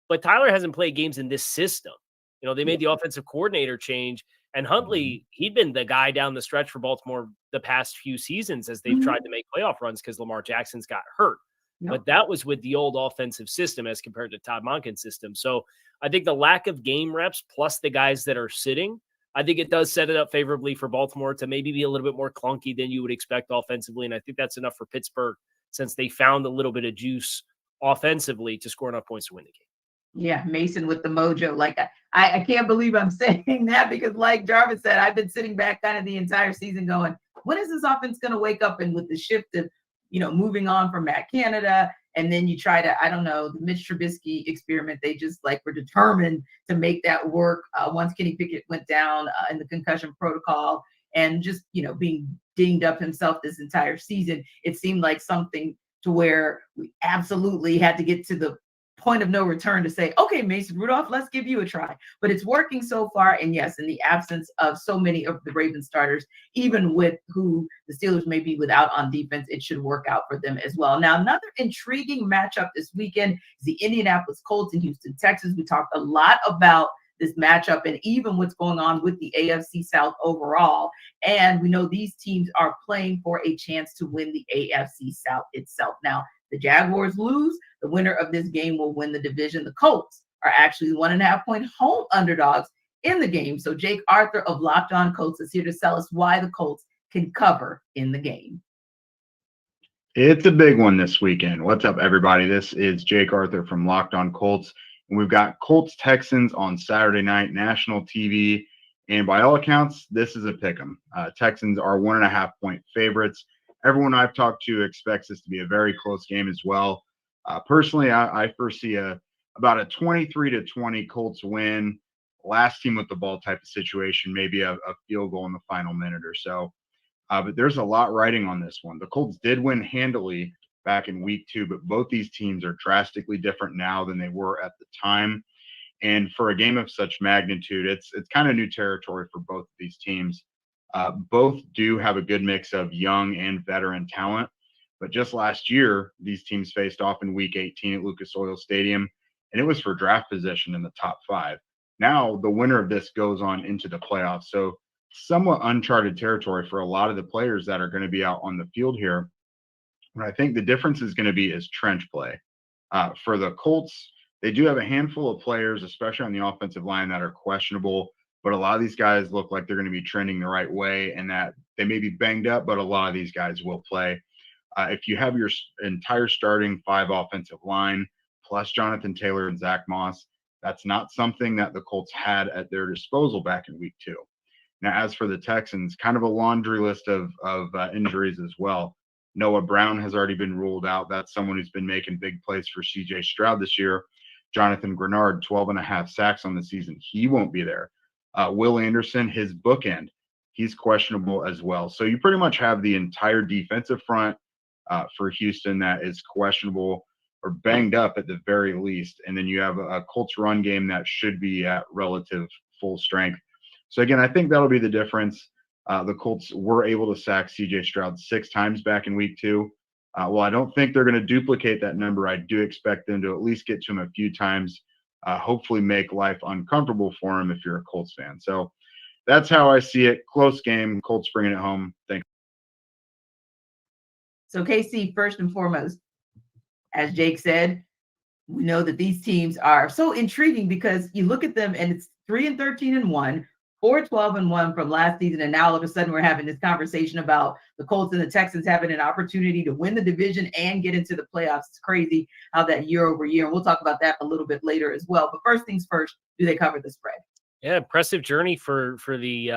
but Tyler hasn't played games in this system. They made the offensive coordinator change, and Huntley, he'd been the guy down the stretch for Baltimore the past few seasons as they've tried to make playoff runs because Lamar Jackson's got hurt. Yep. But that was with the old offensive system as compared to Todd Monken's system. So I think the lack of game reps plus the guys that are sitting, I think it does set it up favorably for Baltimore to maybe be a little bit more clunky than you would expect offensively. And I think that's enough for Pittsburgh since they found a little bit of juice offensively to score enough points to win the game. Yeah, Mason with the mojo. Like, I can't believe I'm saying that because, like Jarvis said, I've been sitting back kind of the entire season going, when is this offense going to wake up? And with the shift of, moving on from Matt Canada, and then you try to, I don't know, the Mitch Trubisky experiment, they just were determined to make that work once Kenny Pickett went down in the concussion protocol and just, being dinged up himself this entire season. It seemed like something to where we absolutely had to get to the point of no return to say, okay, Mason Rudolph, let's give you a try. But it's working so far. And yes, in the absence of so many of the Ravens starters, even with who the Steelers may be without on defense, it should work out for them as well. Now, another intriguing matchup this weekend is the Indianapolis Colts in Houston, Texas. We talked a lot about this matchup and even what's going on with the AFC South overall. And we know these teams are playing for a chance to win the AFC South itself. Now, the Jaguars lose, the winner of this game will win the division. The Colts are actually 1.5-point home underdogs in the game. So Jake Arthur of Locked On Colts is here to tell us why the Colts can cover in the game. It's a big one this weekend. What's up, everybody? This is Jake Arthur from Locked On Colts. And we've got Colts Texans on Saturday night, national TV. And by all accounts, this is a pick 'em. Texans are 1.5-point favorites. Everyone I've talked to expects this to be a very close game as well. Personally, I foresee about a 23-20 Colts win, last team with the ball type of situation, maybe a field goal in the final minute or so. But there's a lot riding on this one. The Colts did win handily back in week 2, but both these teams are drastically different now than they were at the time. And for a game of such magnitude, it's kind of new territory for both of these teams. Both do have a good mix of young and veteran talent. But just last year, these teams faced off in week 18 at Lucas Oil Stadium, and it was for draft position in the top 5. Now, the winner of this goes on into the playoffs. So somewhat uncharted territory for a lot of the players that are going to be out on the field here. What I think the difference is going to be is trench play. For the Colts, they do have a handful of players, especially on the offensive line, that are questionable. But a lot of these guys look like they're going to be trending the right way and that they may be banged up, but a lot of these guys will play. If you have your entire starting 5 offensive line, plus Jonathan Taylor and Zach Moss, that's not something that the Colts had at their disposal back in week 2. Now, as for the Texans, kind of a laundry list of injuries as well. Noah Brown has already been ruled out. That's someone who's been making big plays for C.J. Stroud this year. Jonathan Grenard, 12.5 sacks on the season. He won't be there. Will Anderson, his bookend, he's questionable as well. So you pretty much have the entire defensive front for Houston that is questionable or banged up at the very least. And then you have a Colts run game that should be at relative full strength. So again, I think that'll be the difference. The Colts were able to sack C.J. Stroud 6 times back in week 2. Well, I don't think they're going to duplicate that number. I do expect them to at least get to him a few times, hopefully make life uncomfortable for him if you're a Colts fan. So that's how I see it. Close game. Colts bringing it home. Thanks. So KC, first and foremost, as Jake said, we know that these teams are so intriguing because you look at them and it's 3-13-1, 4-12-1 from last season. And now all of a sudden we're having this conversation about the Colts and the Texans having an opportunity to win the division and get into the playoffs. It's crazy how that year over year, and we'll talk about that a little bit later as well. But first things first, do they cover the spread? Yeah, impressive journey for the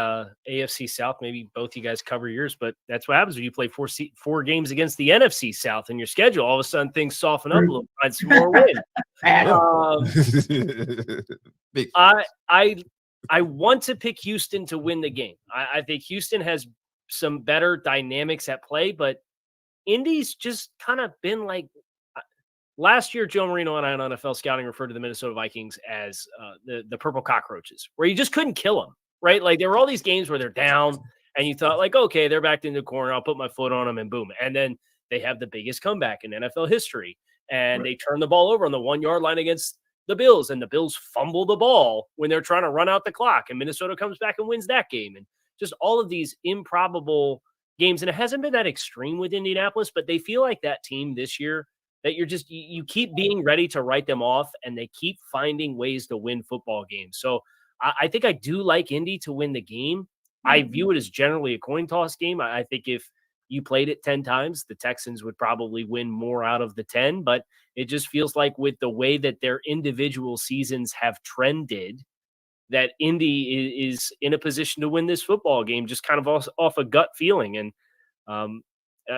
AFC South. Maybe both you guys cover yours, but that's what happens when you play four games against the NFC South in your schedule. All of a sudden, things soften up a little. Find some more wins. I want to pick Houston to win the game. I think Houston has some better dynamics at play, but Indy's just kind of been like. Last year, Joe Marino and I on NFL Scouting referred to the Minnesota Vikings as the purple cockroaches, where you just couldn't kill them, right? Like there were all these games where they're down, and you thought like, okay, they're backed into the corner. I'll put my foot on them, and boom. And then they have the biggest comeback in NFL history, and they turn the ball over on the 1 yard line against the Bills, and the Bills fumble the ball when they're trying to run out the clock, and Minnesota comes back and wins that game. And just all of these improbable games, and it hasn't been that extreme with Indianapolis, but they feel like that team this year that you keep being ready to write them off, and they keep finding ways to win football games. So I think I do like Indy to win the game. I view it as generally a coin toss game. I think if you played it 10 times, the Texans would probably win more out of the 10, but it just feels like with the way that their individual seasons have trended, that Indy is in a position to win this football game, just kind of off a gut feeling. And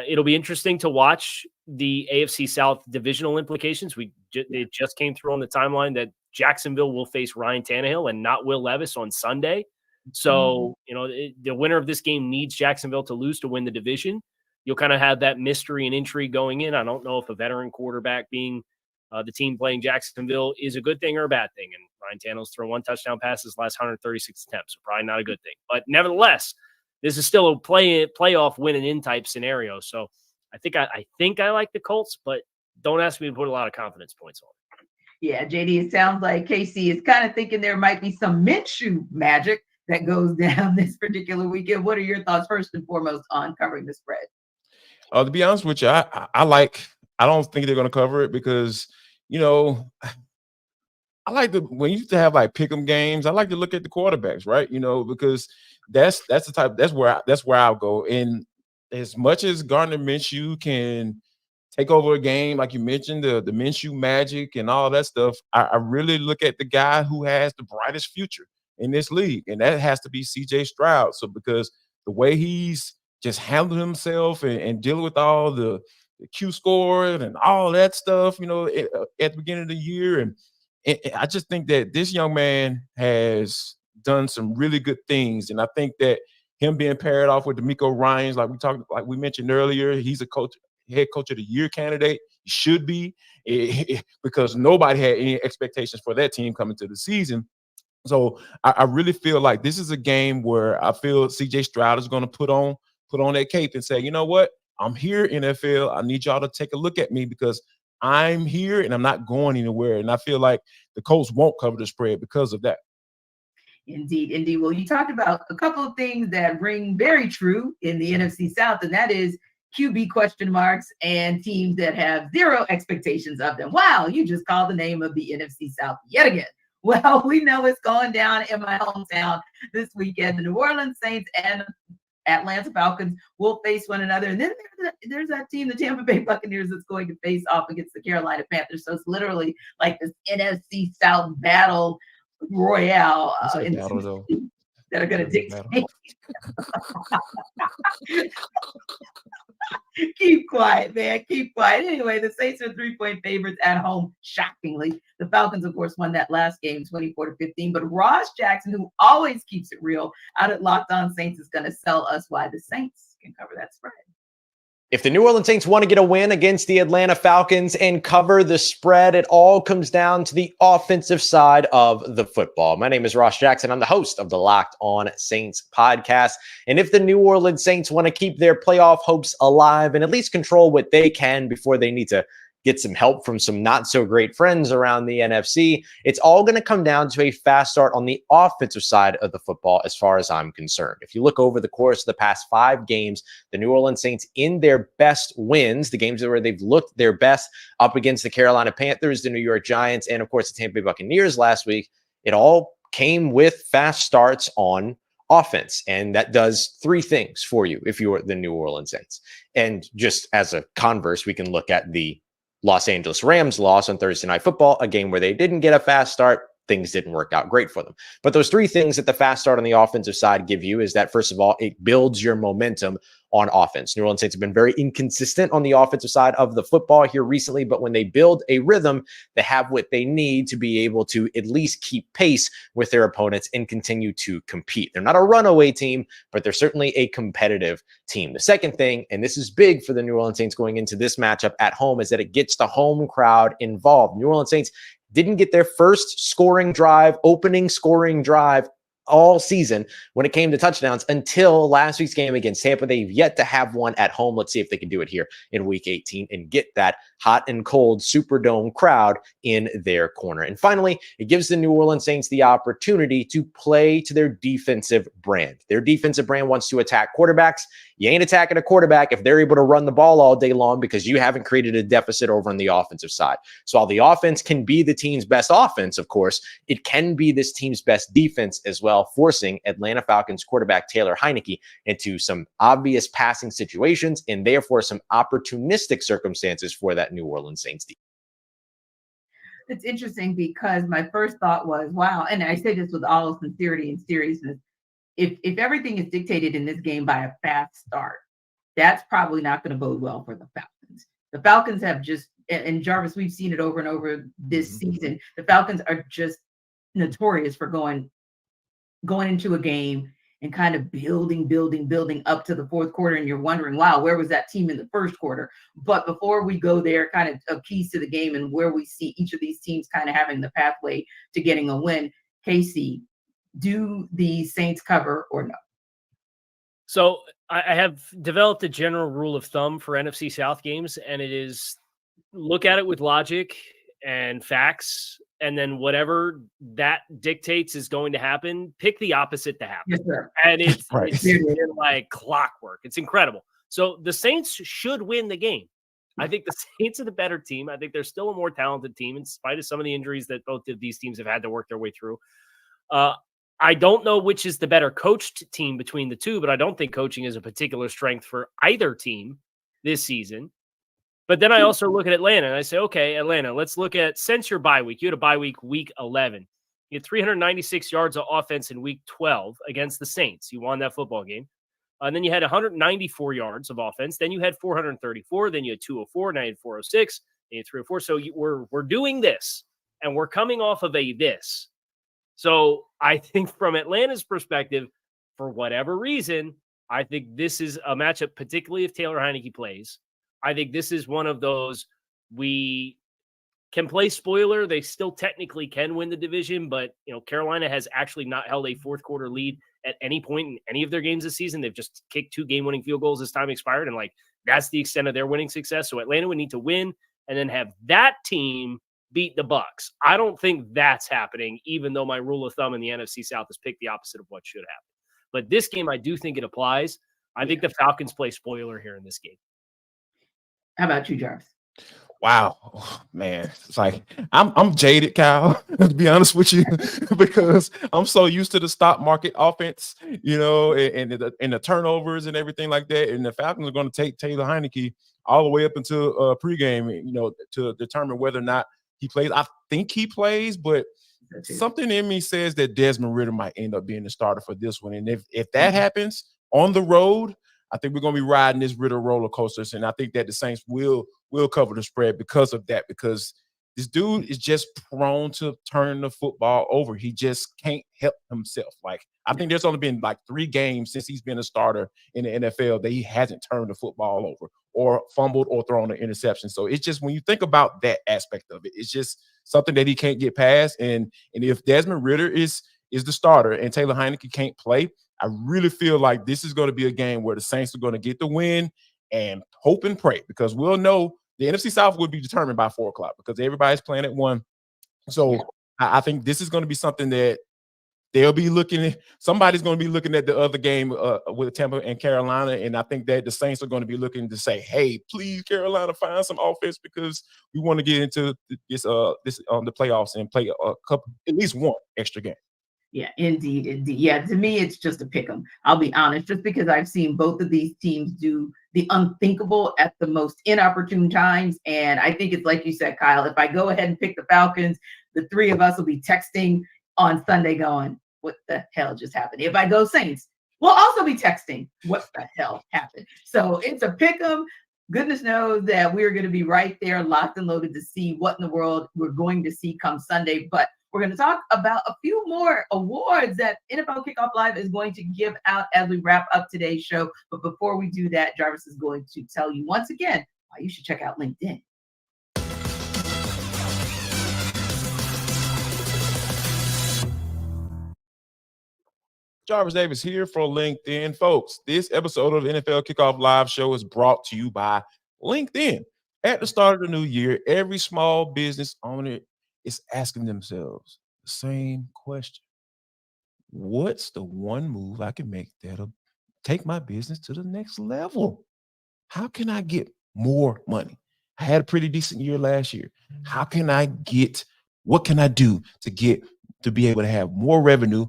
it'll be interesting to watch the AFC South divisional implications. It just came through on the timeline that Jacksonville will face Ryan Tannehill and not Will Levis on Sunday. So, the winner of this game needs Jacksonville to lose to win the division. You'll kind of have that mystery and intrigue going in. I don't know if a veteran quarterback being the team playing Jacksonville is a good thing or a bad thing. And Ryan Tannehill's thrown 1 touchdown pass his last 136 attempts, so probably not a good thing. But nevertheless, this is still a playoff win and in type scenario. So I think I like the Colts, but don't ask me to put a lot of confidence points on it. Yeah, JD, it sounds like KC is kind of thinking there might be some Minshew magic that goes down this particular weekend. What are your thoughts first and foremost on covering the spread? To be honest with you, I don't think they're going to cover it because, I like when you used to have like pick'em games. I like to look at the quarterbacks, right? Because that's the type. That's where I'll go. And as much as Gardner Minshew can take over a game, like you mentioned, the Minshew magic and all that stuff, I really look at the guy who has the brightest future in this league, and that has to be C.J. Stroud. So because the way he's just handled himself and dealing with all the Q scores and all that stuff, at the beginning of the year, and I just think that this young man has done some really good things, and I think that him being paired off with D'Amico Ryans, like we mentioned earlier, he's head coach of the year candidate. He should be because nobody had any expectations for that team coming to the season. So I really feel like this is a game where I feel C.J. Stroud is going to put on that cape and say, you know what, I'm here, NFL. I need y'all to take a look at me because I'm here and I'm not going anywhere. And I feel like the Colts won't cover the spread because of that. Indeed. Well, you talked about a couple of things that ring very true in the NFC South, and that is QB question marks and teams that have zero expectations of them. Wow, you just called the name of the NFC South yet again. Well, we know it's going down in my hometown this weekend. The New Orleans Saints and Atlanta Falcons will face one another. And then there's that team, the Tampa Bay Buccaneers, that's going to face off against the Carolina Panthers. So it's literally like this NFC South battle royale. that are going to dictate. Keep quiet, man. Keep quiet. Anyway, the Saints are 3-point favorites at home, shockingly. The Falcons, of course, won that last game 24-15. But Ross Jackson, who always keeps it real out at Locked On Saints, is going to sell us why the Saints can cover that spread. If the New Orleans Saints want to get a win against the Atlanta Falcons and cover the spread, it all comes down to the offensive side of the football. My name is Ross Jackson. I'm the host of the Locked On Saints podcast. And if the New Orleans Saints want to keep their playoff hopes alive and at least control what they can before they need to get some help from some not so great friends around the NFC, it's all going to come down to a fast start on the offensive side of the football as far as I'm concerned. If you look over the course of the past 5 games, the New Orleans Saints in their best wins, the games where they've looked their best up against the Carolina Panthers, the New York Giants, and of course the Tampa Bay Buccaneers last week, it all came with fast starts on offense. And that does 3 things for you if you're the New Orleans Saints. And just as a converse, we can look at the Los Angeles Rams loss on Thursday Night Football, a game where they didn't get a fast start. Things didn't work out great for them. But those 3 things that the fast start on the offensive side give you is that, first of all, it builds your momentum on offense. New Orleans Saints have been very inconsistent on the offensive side of the football here recently, but when they build a rhythm, they have what they need to be able to at least keep pace with their opponents and continue to compete. They're not a runaway team, but they're certainly a competitive team. The second thing, and this is big for the New Orleans Saints going into this matchup at home, is that it gets the home crowd involved. New Orleans Saints didn't get their first opening scoring drive all season when it came to touchdowns until last week's game against Tampa. They've yet to have one at home. Let's see if they can do it here in week 18 and get that hot and cold Superdome crowd in their corner. And finally, it gives the New Orleans Saints the opportunity to play to their defensive brand. Their defensive brand wants to attack quarterbacks. You ain't attacking a quarterback if they're able to run the ball all day long because you haven't created a deficit over on the offensive side. So while the offense can be the team's best offense, of course, it can be this team's best defense as well, forcing Atlanta Falcons quarterback Taylor Heineke into some obvious passing situations and therefore some opportunistic circumstances for that New Orleans Saints team. It's interesting because my first thought was, wow, and I say this with all sincerity and seriousness, if everything is dictated in this game by a fast start, that's probably not going to bode well for the Falcons. The Falcons have just, and Jarvis, we've seen it over and over this season. The Falcons are just notorious for going into a game and kind of building up to the fourth quarter. And you're wondering, wow, where was that team in the first quarter? But before we go there, kind of keys to the game and where we see each of these teams kind of having the pathway to getting a win. Casey, do the Saints cover or no? So I have developed a general rule of thumb for NFC South games, and it is look at it with logic and facts, and then whatever that dictates is going to happen, pick the opposite to happen. Yes, sir. And it's, Right. it's like clockwork. It's incredible. So the Saints should win the game. I think the Saints are the better team. I think they're still a more talented team in spite of some of the injuries that both of these teams have had to work their way through. I don't know which is the better coached team between the two, but I don't think coaching is a particular strength for either team this season. But then I also look at Atlanta and I say, okay, Atlanta, let's look at, since your bye week, you had a bye week, week 11. You had 396 yards of offense in week 12 against the Saints. You won that football game. And then you had 194 yards of offense. Then you had 434. Then you had 204. Now you had 406. Then you had 304. So we're doing this, and we're coming off of a this. So I think from Atlanta's perspective, for whatever reason, I think this is a matchup, particularly if Taylor Heineke plays. I think this is one of those, we can play spoiler. They still technically can win the division, but Carolina has actually not held a fourth quarter lead at any point in any of their games this season. They've just kicked 2 game-winning field goals as time expired, and that's the extent of their winning success. So Atlanta would need to win and then have that team beat the Bucs. I don't think that's happening, even though my rule of thumb in the NFC South is pick the opposite of what should happen. But this game, I do think it applies. I think the Falcons play spoiler here in this game. How about you, Jarvis? Wow, man, it's like I'm jaded, Kyle, to be honest with you, because I'm so used to the stock market offense, and the turnovers and everything like that. And the Falcons are going to take Taylor Heineke all the way up until pregame, to determine whether or not he plays. I think he plays, but so too. something in me says that Desmond Ridder might end up being the starter for this one. And if that happens on the road, I think we're going to be riding this Ridder roller coasters. And I think that the Saints will cover the spread because of that, because this dude is just prone to turn the football over. He just can't help himself. Like, I think there's only been like 3 games since he's been a starter in the NFL that he hasn't turned the football over or fumbled or thrown an interception. So it's just, when you think about that aspect of it, it's just something that he can't get past. And if Desmond Ridder is the starter and Taylor Heineke can't play, I really feel like this is going to be a game where the Saints are going to get the win and hope and pray, because we'll know the NFC South will be determined by 4 o'clock because everybody's playing at 1. So I think this is going to be something that they'll be looking at. Somebody's going to be looking at the other game with Tampa and Carolina, and I think that the Saints are going to be looking to say, "Hey, please, Carolina, find some offense because we want to get into this the playoffs and play at least 1 extra game." Yeah, indeed. Yeah, to me, it's just a pick 'em. I'll be honest, just because I've seen both of these teams do the unthinkable at the most inopportune times. And I think it's like you said, Kyle, if I go ahead and pick the Falcons, the 3 of us will be texting on Sunday going, what the hell just happened? If I go Saints, we'll also be texting, what the hell happened? So it's a pick 'em. Goodness knows that we're going to be right there, locked and loaded to see what in the world we're going to see come Sunday. But we're going to talk about a few more awards that NFL Kickoff Live is going to give out as we wrap up today's show. But before we do that, Jarvis is going to tell you once again why you should check out LinkedIn. Jarvis Davis here for LinkedIn. Folks, this episode of NFL Kickoff Live Show is brought to you by LinkedIn. At the start of the new year, every small business owner is asking themselves the same question. What's the one move I can make that'll take my business to the next level? How can I get more money? I had a pretty decent year last year. What can I do to be able to have more revenue,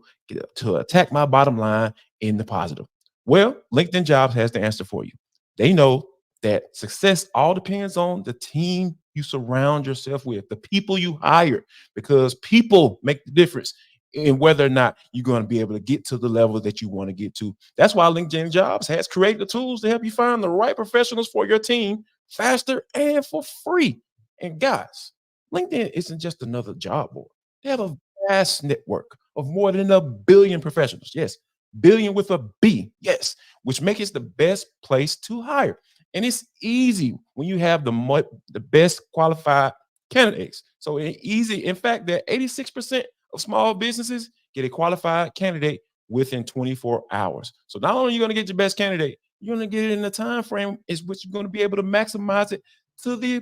to attack my bottom line in the positive? Well, LinkedIn Jobs has the answer for you. They know that success all depends on the team you surround yourself with, the people you hire, because people make the difference in whether or not you're going to be able to get to the level that you want to get to. That's why LinkedIn Jobs has created the tools to help you find the right professionals for your team faster and for free. And guys, LinkedIn isn't just another job board. They have a vast network of more than 1 billion professionals. Yes, billion with a B. Yes, which makes it the best place to hire. And it's easy when you have the best qualified candidates. So it's easy. In fact, that 86% of small businesses get a qualified candidate within 24 hours. So not only are you going to get your best candidate, you're going to get it in the time frame is which you're going to be able to maximize it to the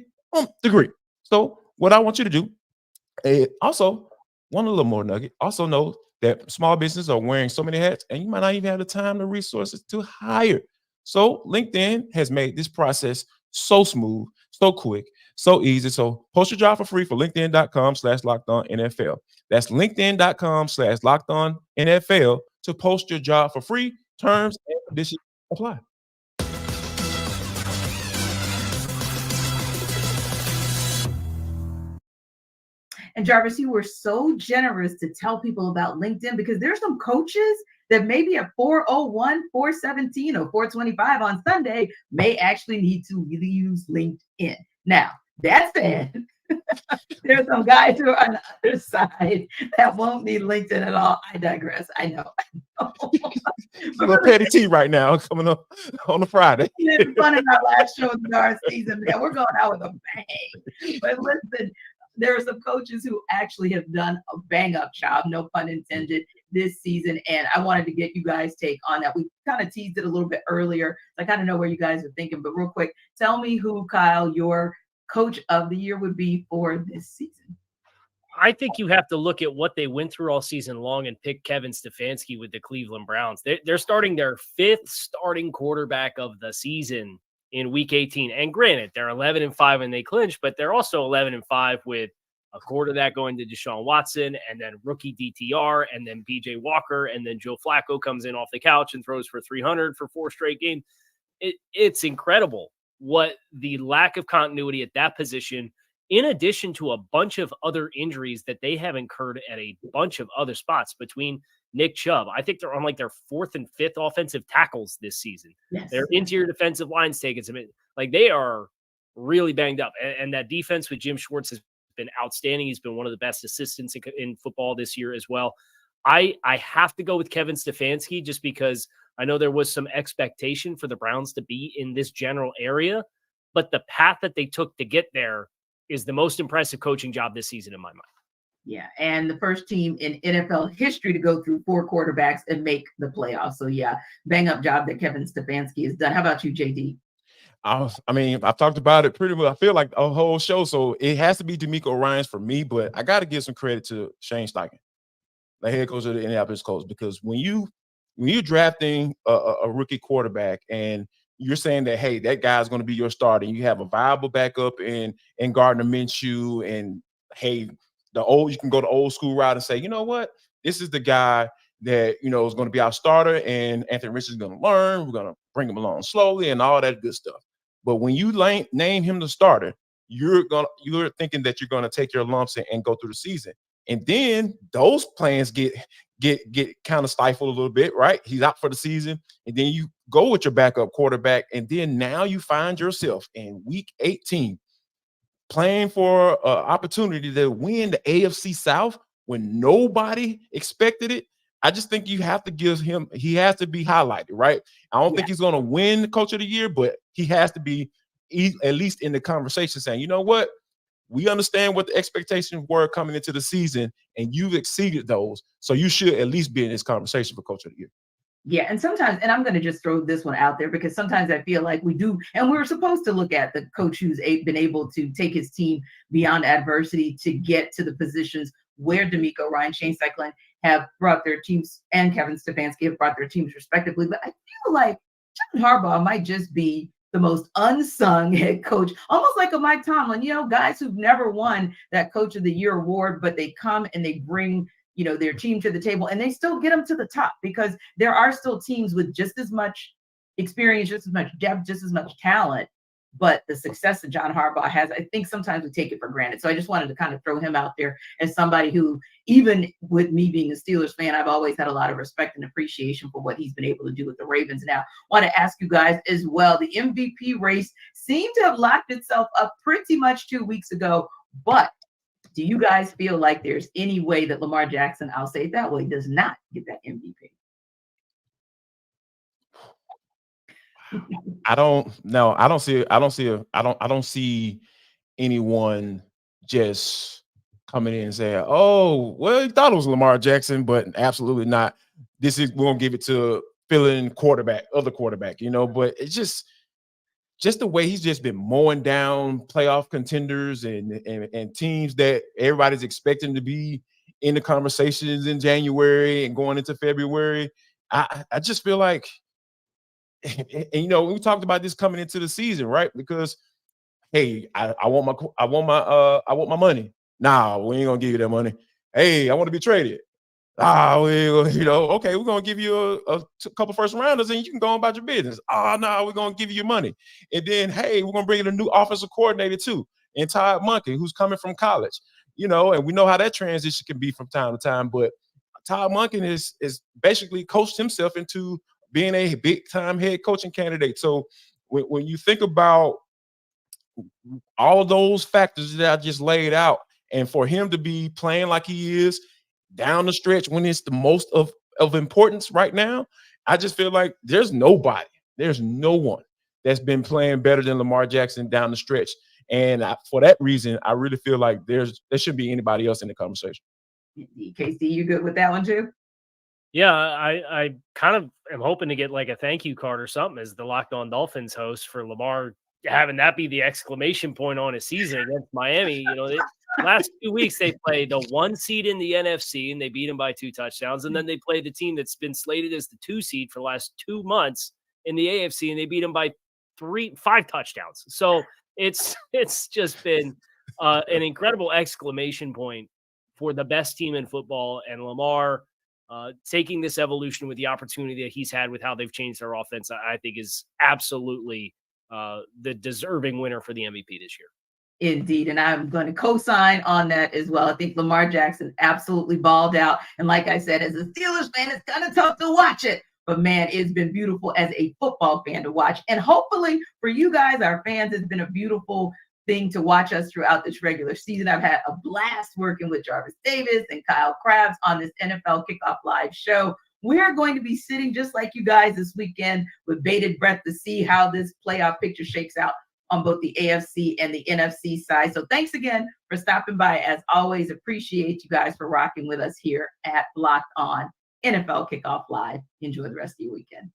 degree. So what I want you to do, also, one little more nugget, also know that small businesses are wearing so many hats, and you might not even have the time, the resources to hire. So LinkedIn has made this process so smooth, so quick, so easy. So post your job for free for LinkedIn.com/LockedOnNFL. That's LinkedIn.com/LockedOnNFL to post your job for free. Terms and conditions apply. And Jarvis, you were so generous to tell people about LinkedIn, because there's some coaches that maybe at 401, 417, or 425 on Sunday may actually need to really use LinkedIn. Now, that said, there's some guys who are on the other side that won't need LinkedIn at all. I digress. I know. A little petty tea right now coming up on a Friday. It's fun in our last show of our season, man. We're going out with a bang. But listen, there are some coaches who actually have done a bang-up job, no pun intended, this season. And I wanted to get you guys' take on that. We kind of teased it a little bit earlier. I kind of know where you guys are thinking. But real quick, tell me who, Kyle, your coach of the year would be for this season. I think you have to look at what they went through all season long and pick Kevin Stefanski with the Cleveland Browns. They're starting their 5th starting quarterback of the season in week 18. And granted, they're 11-5 and they clinch, but they're also 11-5 with a quarterback going to Deshaun Watson and then rookie DTR and then PJ Walker. And then Joe Flacco comes in off the couch and throws for 300 for 4 straight games. It's incredible what the lack of continuity at that position in addition to a bunch of other injuries that they have incurred at a bunch of other spots between Nick Chubb. I think they're on like their 4th and 5th offensive tackles this season. Yes. Their interior defensive line's taking some, like they are really banged up. And that defense with Jim Schwartz has been outstanding. He's been one of the best assistants in football this year as well. I have to go with Kevin Stefanski just because I know there was some expectation for the Browns to be in this general area, but the path that they took to get there is the most impressive coaching job this season in my mind. Yeah, and the first team in NFL history to go through 4 quarterbacks and make the playoffs. So yeah, bang up job that Kevin Stefanski has done. How about you, JD? I mean, I've talked about it pretty much. I feel like a whole show, so it has to be D'Amico Ryans for me. But I got to give some credit to Shane Steichen, the head coach of the Indianapolis Colts, because when you're drafting a rookie quarterback and you're saying that, hey, that guy's going to be your starter, and you have a viable backup in Gardner Minshew, and hey, you can go the old school route and say, you know what, this is the guy that is going to be our starter, and Anthony Richards is going to learn. We're going to bring him along slowly and all that good stuff. But when you name him the starter, you're thinking that you're going to take your lumps and go through the season. And then those plans get kind of stifled a little bit, right? He's out for the season. And then you go with your backup quarterback. And then now you find yourself in week 18 playing for an opportunity to win the AFC South when nobody expected it. I just think you have to he has to be highlighted, right? I don't think he's going to win the Coach of the Year, but he has to be at least in the conversation saying, you know what? We understand what the expectations were coming into the season, and you've exceeded those. So you should at least be in this conversation for Coach of the Year. Yeah, and sometimes, and I'm going to just throw this one out there because sometimes I feel like we do, and we're supposed to look at the coach who's been able to take his team beyond adversity to get to the positions where D'Amico Ryan, Shane Steichen have brought their teams, and Kevin Stefanski have brought their teams respectively. But I feel like John Harbaugh might just be the most unsung head coach, almost like a Mike Tomlin, guys who've never won that Coach of the Year award, but they come and they bring their team to the table, and they still get them to the top because there are still teams with just as much experience, just as much depth, just as much talent. But the success that John Harbaugh has, I think sometimes we take it for granted. So I just wanted to kind of throw him out there as somebody who, even with me being a Steelers fan, I've always had a lot of respect and appreciation for what he's been able to do with the Ravens. Now, I want to ask you guys as well, the MVP race seemed to have locked itself up pretty much 2 weeks ago, but do you guys feel like there's any way that Lamar Jackson, I'll say it that way, does not get that MVP? I don't see anyone just coming in and saying, "Oh, well, he thought it was Lamar Jackson, but absolutely not. We're gonna give it to fill-in other quarterback." But it's just the way he's just been mowing down playoff contenders and teams that everybody's expecting to be in the conversations in January and going into February. I just feel like. And we talked about this coming into the season, right? Because hey, I want my money. Nah, we ain't gonna give you that money. Hey, I want to be traded. Okay, we're gonna give you a couple first rounders and you can go about your business. No, we're gonna give you your money. And then hey, we're gonna bring in a new offensive coordinator too, and Todd Monken, who's coming from college. And we know how that transition can be from time to time. But Todd Monken is basically coached himself into being a big-time head coaching candidate. So when you think about all those factors that I just laid out, and for him to be playing like he is down the stretch when it's the most of importance right now, I just feel like there's no one that's been playing better than Lamar Jackson down the stretch. And for that reason, I really feel like there shouldn't be anybody else in the conversation. KC, you good with that one too? Yeah, I kind of am hoping to get like a thank you card or something as the Locked On Dolphins host for Lamar having that be the exclamation point on his season against Miami. Last 2 weeks they played the 1 seed in the NFC and they beat him by 2 touchdowns. And then they played the team that's been slated as the 2 seed for the last 2 months in the AFC and they beat him by 5 touchdowns. So it's just been an incredible exclamation point for the best team in football, and Lamar taking this evolution with the opportunity that he's had with how they've changed their offense, I think is absolutely the deserving winner for the MVP this year. Indeed. And I'm going to co-sign on that as well. I think Lamar Jackson absolutely balled out. And like I said, as a Steelers fan, it's kind of tough to watch it. But man, it's been beautiful as a football fan to watch. And hopefully for you guys, our fans, it's been a beautiful thing to watch us throughout this regular season. I've had a blast working with Jarvis Davis and Kyle Krabs on this NFL Kickoff Live show. We're going to be sitting just like you guys this weekend with bated breath to see how this playoff picture shakes out on both the AFC and the NFC side. So thanks again for stopping by. As always, appreciate you guys for rocking with us here at Locked On NFL Kickoff Live. Enjoy the rest of your weekend.